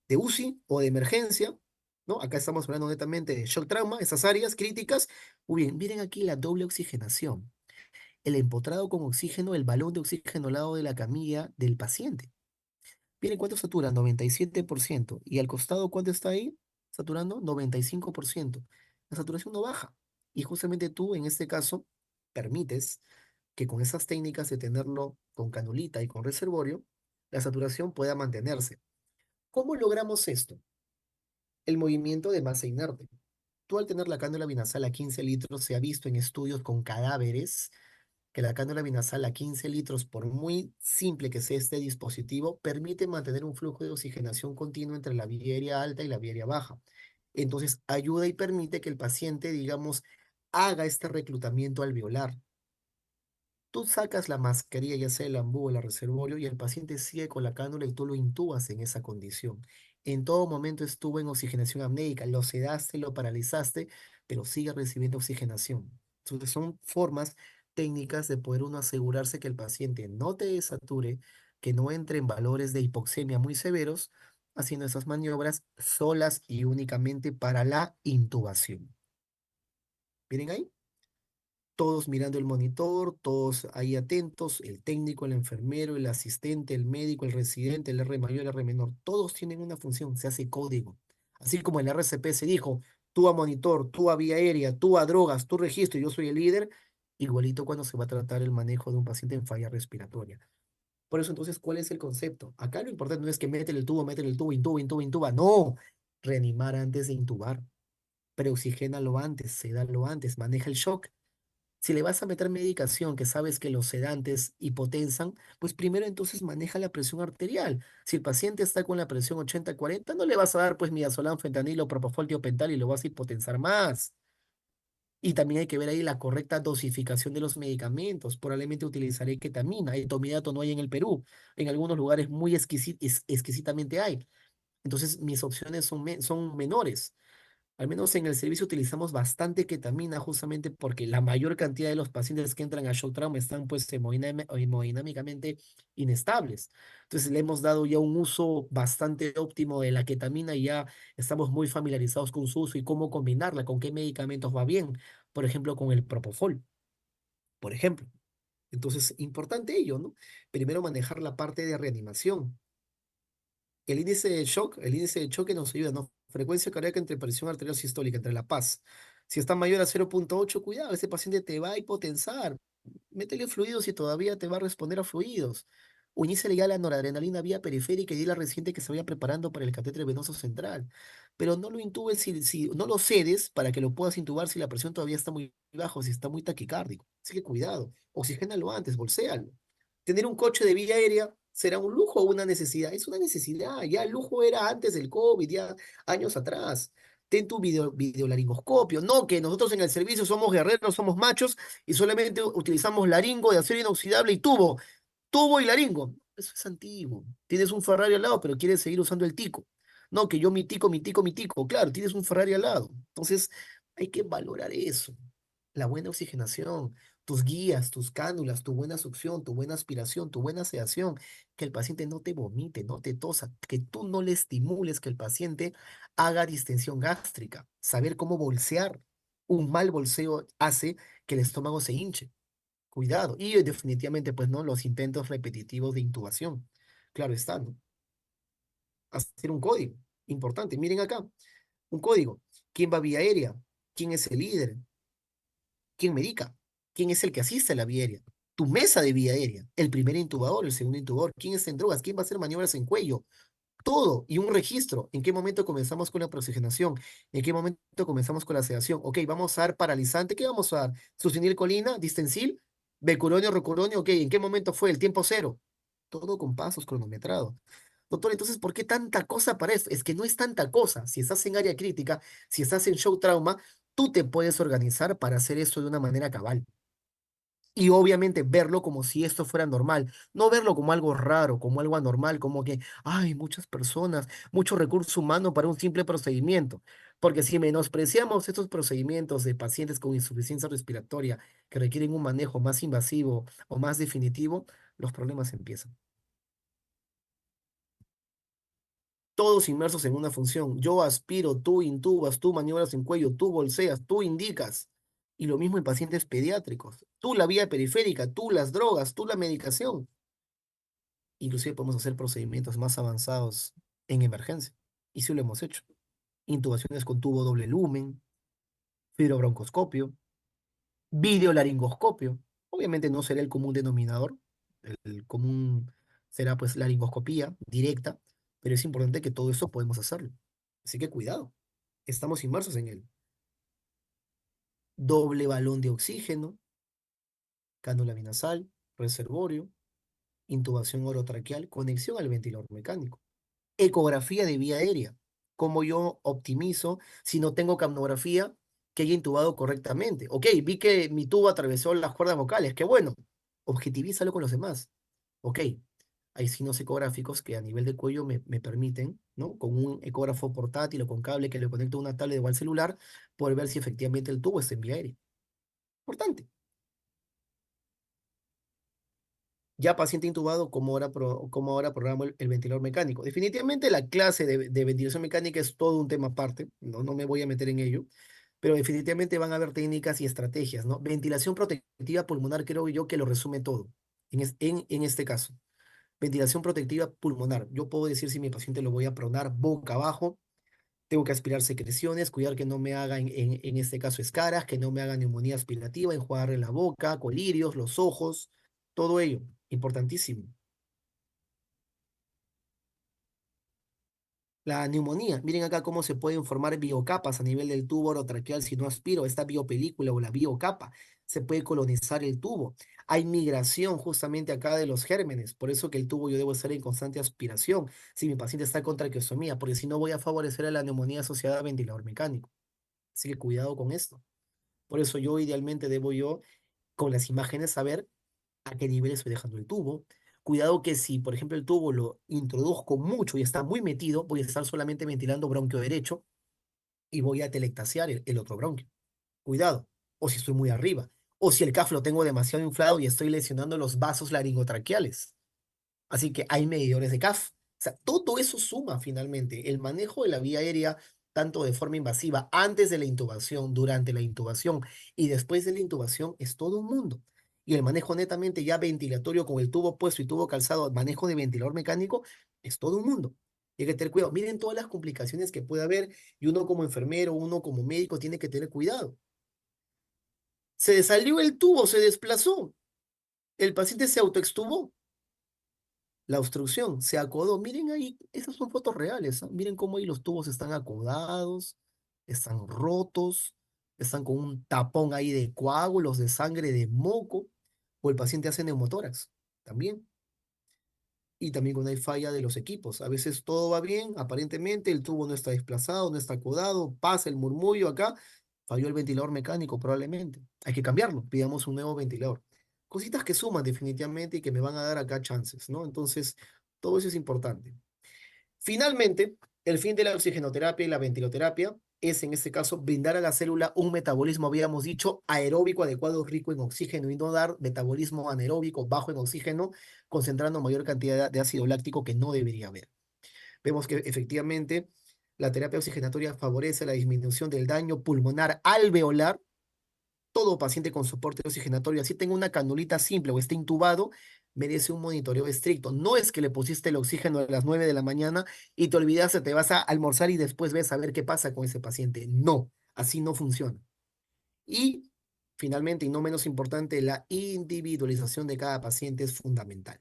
de UCI o de emergencia, ¿no? Acá estamos hablando netamente de shock trauma, esas áreas críticas. Muy bien, miren aquí la doble oxigenación. El empotrado con oxígeno, el balón de oxígeno al lado de la camilla del paciente. Miren cuánto satura, 97%. ¿Y al costado cuánto está ahí? Saturando 95%. La saturación no baja. Y justamente tú, en este caso, permites que con esas técnicas de tenerlo con canulita y con reservorio, la saturación pueda mantenerse. ¿Cómo logramos esto? El movimiento de masa inerte. Tú al tener la cánula binasal a 15 litros, se ha visto en estudios con cadáveres que la cánula binasal a 15 litros, por muy simple que sea este dispositivo, permite mantener un flujo de oxigenación continuo entre la vía aérea alta y la vía aérea baja. Entonces, ayuda y permite que el paciente, digamos, haga este reclutamiento alveolar. Tú sacas la mascarilla, ya sea el ambú o el reservorio, y el paciente sigue con la cánula y tú lo intubas en esa condición. En todo momento estuvo en oxigenación apneica, lo sedaste, lo paralizaste, pero sigue recibiendo oxigenación. Entonces son formas técnicas de poder uno asegurarse que el paciente no te desature, que no entre en valores de hipoxemia muy severos, haciendo esas maniobras solas y únicamente para la intubación. ¿Miren ahí? Todos mirando el monitor, todos ahí atentos, el técnico, el enfermero, el asistente, el médico, el residente, el R mayor, el R menor, todos tienen una función, se hace código. Así como el RCP se dijo, tú a monitor, tú a vía aérea, tú a drogas, tú registro, yo soy el líder, igualito cuando se va a tratar el manejo de un paciente en falla respiratoria. Por eso entonces, ¿cuál es el concepto? Acá lo importante no es que métele el tubo, intuba, intuba, intuba, no, reanimar antes de intubar, preoxigénalo antes, sedalo antes, maneja el shock. Si le vas a meter medicación que sabes que los sedantes hipotensan, pues primero entonces maneja la presión arterial. Si el paciente está con la presión 80-40, no le vas a dar pues midazolam, fentanilo, propofol, tiopental y lo vas a hipotensar más. Y también hay que ver ahí la correcta dosificación de los medicamentos. Probablemente utilizaré ketamina. Etomidato no hay en el Perú. En algunos lugares muy exquisitamente hay. Entonces mis opciones son menores. Al menos en el servicio utilizamos bastante ketamina justamente porque la mayor cantidad de los pacientes que entran a shock trauma están pues hemodinámicamente inestables. Entonces le hemos dado ya un uso bastante óptimo de la ketamina y ya estamos muy familiarizados con su uso y cómo combinarla, con qué medicamentos va bien. Por ejemplo, con el propofol, por ejemplo. Entonces, importante ello, ¿no? Primero manejar la parte de reanimación. El índice de choque nos ayuda, ¿no? Frecuencia cardíaca entre presión arterial sistólica, entre la paz. Si está mayor a 0,8, cuidado, ese paciente te va a hipotensar. Métele fluidos y todavía te va a responder a fluidos. O iníciale ya la noradrenalina vía periférica y dile al reciente que se vaya preparando para el catéter venoso central. Pero no lo intubes no lo cedes para que lo puedas intubar si la presión todavía está muy bajo, si está muy taquicárdico. Así que cuidado, oxigénalo antes, bolséalo. Tener un coche de vía aérea será un lujo o una necesidad. Es una necesidad. Ya el lujo era antes del COVID, ya años atrás. Ten tu videolaringoscopio. No que nosotros en el servicio somos guerreros, somos machos y solamente utilizamos laringo de acero inoxidable y tubo y laringo. Eso es antiguo. Tienes un Ferrari al lado, pero quieres seguir usando el tico. No, que yo mi tico, mi tico, mi tico. Claro, tienes un Ferrari al lado. Entonces, hay que valorar eso. La buena oxigenación, tus guías, tus cánulas, tu buena succión, tu buena aspiración, tu buena sedación, que el paciente no te vomite, no te tosa, que tú no le estimules que el paciente haga distensión gástrica, saber cómo bolsear. Un mal bolseo hace que el estómago se hinche. Cuidado. Y definitivamente, pues, ¿no? Los intentos repetitivos de intubación. Claro está, ¿no? Hacer un código. Importante. Miren acá. Un código. ¿Quién va vía aérea? ¿Quién es el líder? ¿Quién medica? ¿Quién es el que asiste a la vía aérea? Tu mesa de vía aérea. El primer intubador, el segundo intubador. ¿Quién está en drogas? ¿Quién va a hacer maniobras en cuello? todo y un registro. ¿En qué momento comenzamos con la oxigenación? ¿En qué momento comenzamos con la sedación? Ok, vamos a dar paralizante. ¿Qué vamos a dar? Succinilcolina, distensil, becuronio, rocuronio. Ok, ¿en qué momento fue? El tiempo cero. Todo con pasos cronometrados. Doctor, entonces, ¿por qué tanta cosa para esto? Es que no es tanta cosa. Si estás en área crítica, si estás en shock trauma, tú te puedes organizar para hacer esto de una manera cabal. Y obviamente verlo como si esto fuera normal, no verlo como algo raro, como algo anormal, como que hay muchas personas, mucho recurso humano para un simple procedimiento. Porque si menospreciamos estos procedimientos de pacientes con insuficiencia respiratoria que requieren un manejo más invasivo o más definitivo, los problemas empiezan. Todos inmersos en una función. Yo aspiro, tú intubas, tú maniobras en cuello, tú bolseas, tú indicas. Y lo mismo en pacientes pediátricos. Tú la vía periférica, tú las drogas, tú la medicación. Inclusive podemos hacer procedimientos más avanzados en emergencia. Y sí lo hemos hecho. Intubaciones con tubo doble lumen, fibrobroncoscopio, videolaringoscopio. Obviamente no será el común denominador. El común será pues laringoscopía directa, pero es importante que todo eso podemos hacerlo. Así que cuidado, estamos inmersos en él. Doble balón de oxígeno, cánula binasal, reservorio, intubación orotraqueal, conexión al ventilador mecánico. Ecografía de vía aérea. ¿Cómo yo optimizo si no tengo capnografía que haya intubado correctamente? Ok, vi que mi tubo atravesó las cuerdas vocales, qué bueno. Objetivízalo con los demás. Ok, hay signos ecográficos que a nivel de cuello me permiten, ¿no? Con un ecógrafo portátil o con cable que le conecto a una tablet o al celular, poder ver si efectivamente el tubo está en vía aérea. Importante. Ya paciente intubado, ¿cómo ahora programo el ventilador mecánico? Definitivamente la clase de ventilación mecánica es todo un tema aparte, no me voy a meter en ello, pero definitivamente van a haber técnicas y estrategias, ¿no? Ventilación protectiva pulmonar creo yo que lo resume todo, en este caso. Ventilación protectiva pulmonar. Yo puedo decir si mi paciente lo voy a pronar boca abajo, tengo que aspirar secreciones, cuidar que no me haga en este caso escaras, que no me haga neumonía aspirativa, enjuagarle la boca, colirios, los ojos, todo ello, importantísimo. La neumonía, miren acá cómo se pueden formar biocapas a nivel del tubo orotraqueal si no aspiro esta biopelícula o la biocapa. Se puede colonizar el tubo. Hay migración justamente acá de los gérmenes, por eso que el tubo yo debo estar en constante aspiración si mi paciente está con traqueostomía, porque si no voy a favorecer a la neumonía asociada a ventilador mecánico. Así que cuidado con esto. Por eso yo idealmente debo yo con las imágenes saber a qué nivel estoy dejando el tubo. Cuidado que si, por ejemplo, el tubo lo introduzco mucho y está muy metido, voy a estar solamente ventilando bronquio derecho y voy a telectasiar el otro bronquio. Cuidado. O si estoy muy arriba. O si el CAF lo tengo demasiado inflado y estoy lesionando los vasos laringotraqueales. Así que hay medidores de CAF. O sea, todo eso suma finalmente. El manejo de la vía aérea, tanto de forma invasiva, antes de la intubación, durante la intubación y después de la intubación, es todo un mundo. Y el manejo netamente ya ventilatorio con el tubo puesto y tubo calzado, manejo de ventilador mecánico, es todo un mundo. Y hay que tener cuidado. Miren todas las complicaciones que puede haber y uno como enfermero, uno como médico tiene que tener cuidado. Se salió el tubo, se desplazó. El paciente se autoextubó. La obstrucción se acodó. Miren ahí, esas son fotos reales. ¿Ah? Miren cómo ahí los tubos están acodados, están rotos, están con un tapón ahí de coágulos, de sangre, de moco, o el paciente hace neumotórax también. Y también cuando hay falla de los equipos. A veces todo va bien, aparentemente el tubo no está desplazado, no está acodado, pasa el murmullo acá, falló el ventilador mecánico probablemente. Hay que cambiarlo, pidamos un nuevo ventilador. Cositas que suman definitivamente y que me van a dar acá chances, ¿no? Entonces, todo eso es importante. Finalmente, el fin de la oxigenoterapia y la ventiloterapia es, en este caso, brindar a la célula un metabolismo, habíamos dicho, aeróbico adecuado, rico en oxígeno y no dar metabolismo anaeróbico, bajo en oxígeno, concentrando mayor cantidad de ácido láctico que no debería haber. Vemos que efectivamente la terapia oxigenatoria favorece la disminución del daño pulmonar alveolar. Todo paciente con soporte oxigenatorio, así tenga una canulita simple o esté intubado, merece un monitoreo estricto. No es que le pusiste el oxígeno a las 9 de la mañana y te olvidaste, te vas a almorzar y después ves a ver qué pasa con ese paciente. No, así no funciona. Y finalmente, y no menos importante, la individualización de cada paciente es fundamental.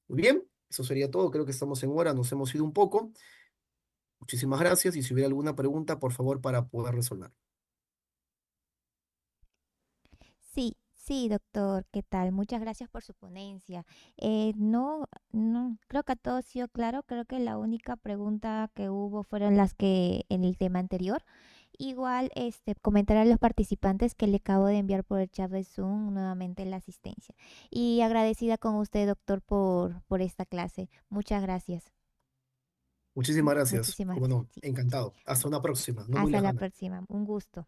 Muy bien, Eso sería todo, creo que estamos en hora, nos hemos ido un poco. Muchísimas gracias y si hubiera alguna pregunta, por favor, para poder resolver. Sí, sí, doctor, ¿qué tal? Muchas gracias por su ponencia. No, no, creo que a todo ha sido claro. Creo que la única pregunta que hubo fueron las que en el tema anterior. Igual, comentar a los participantes que le acabo de enviar por el chat de Zoom nuevamente la asistencia. Y agradecida con usted, doctor, por esta clase. Muchas gracias. Muchísimas gracias. Muchísimas Como gracias. no, Sí. encantado. Hasta una próxima, no muy Hasta la lejana. próxima. Un gusto.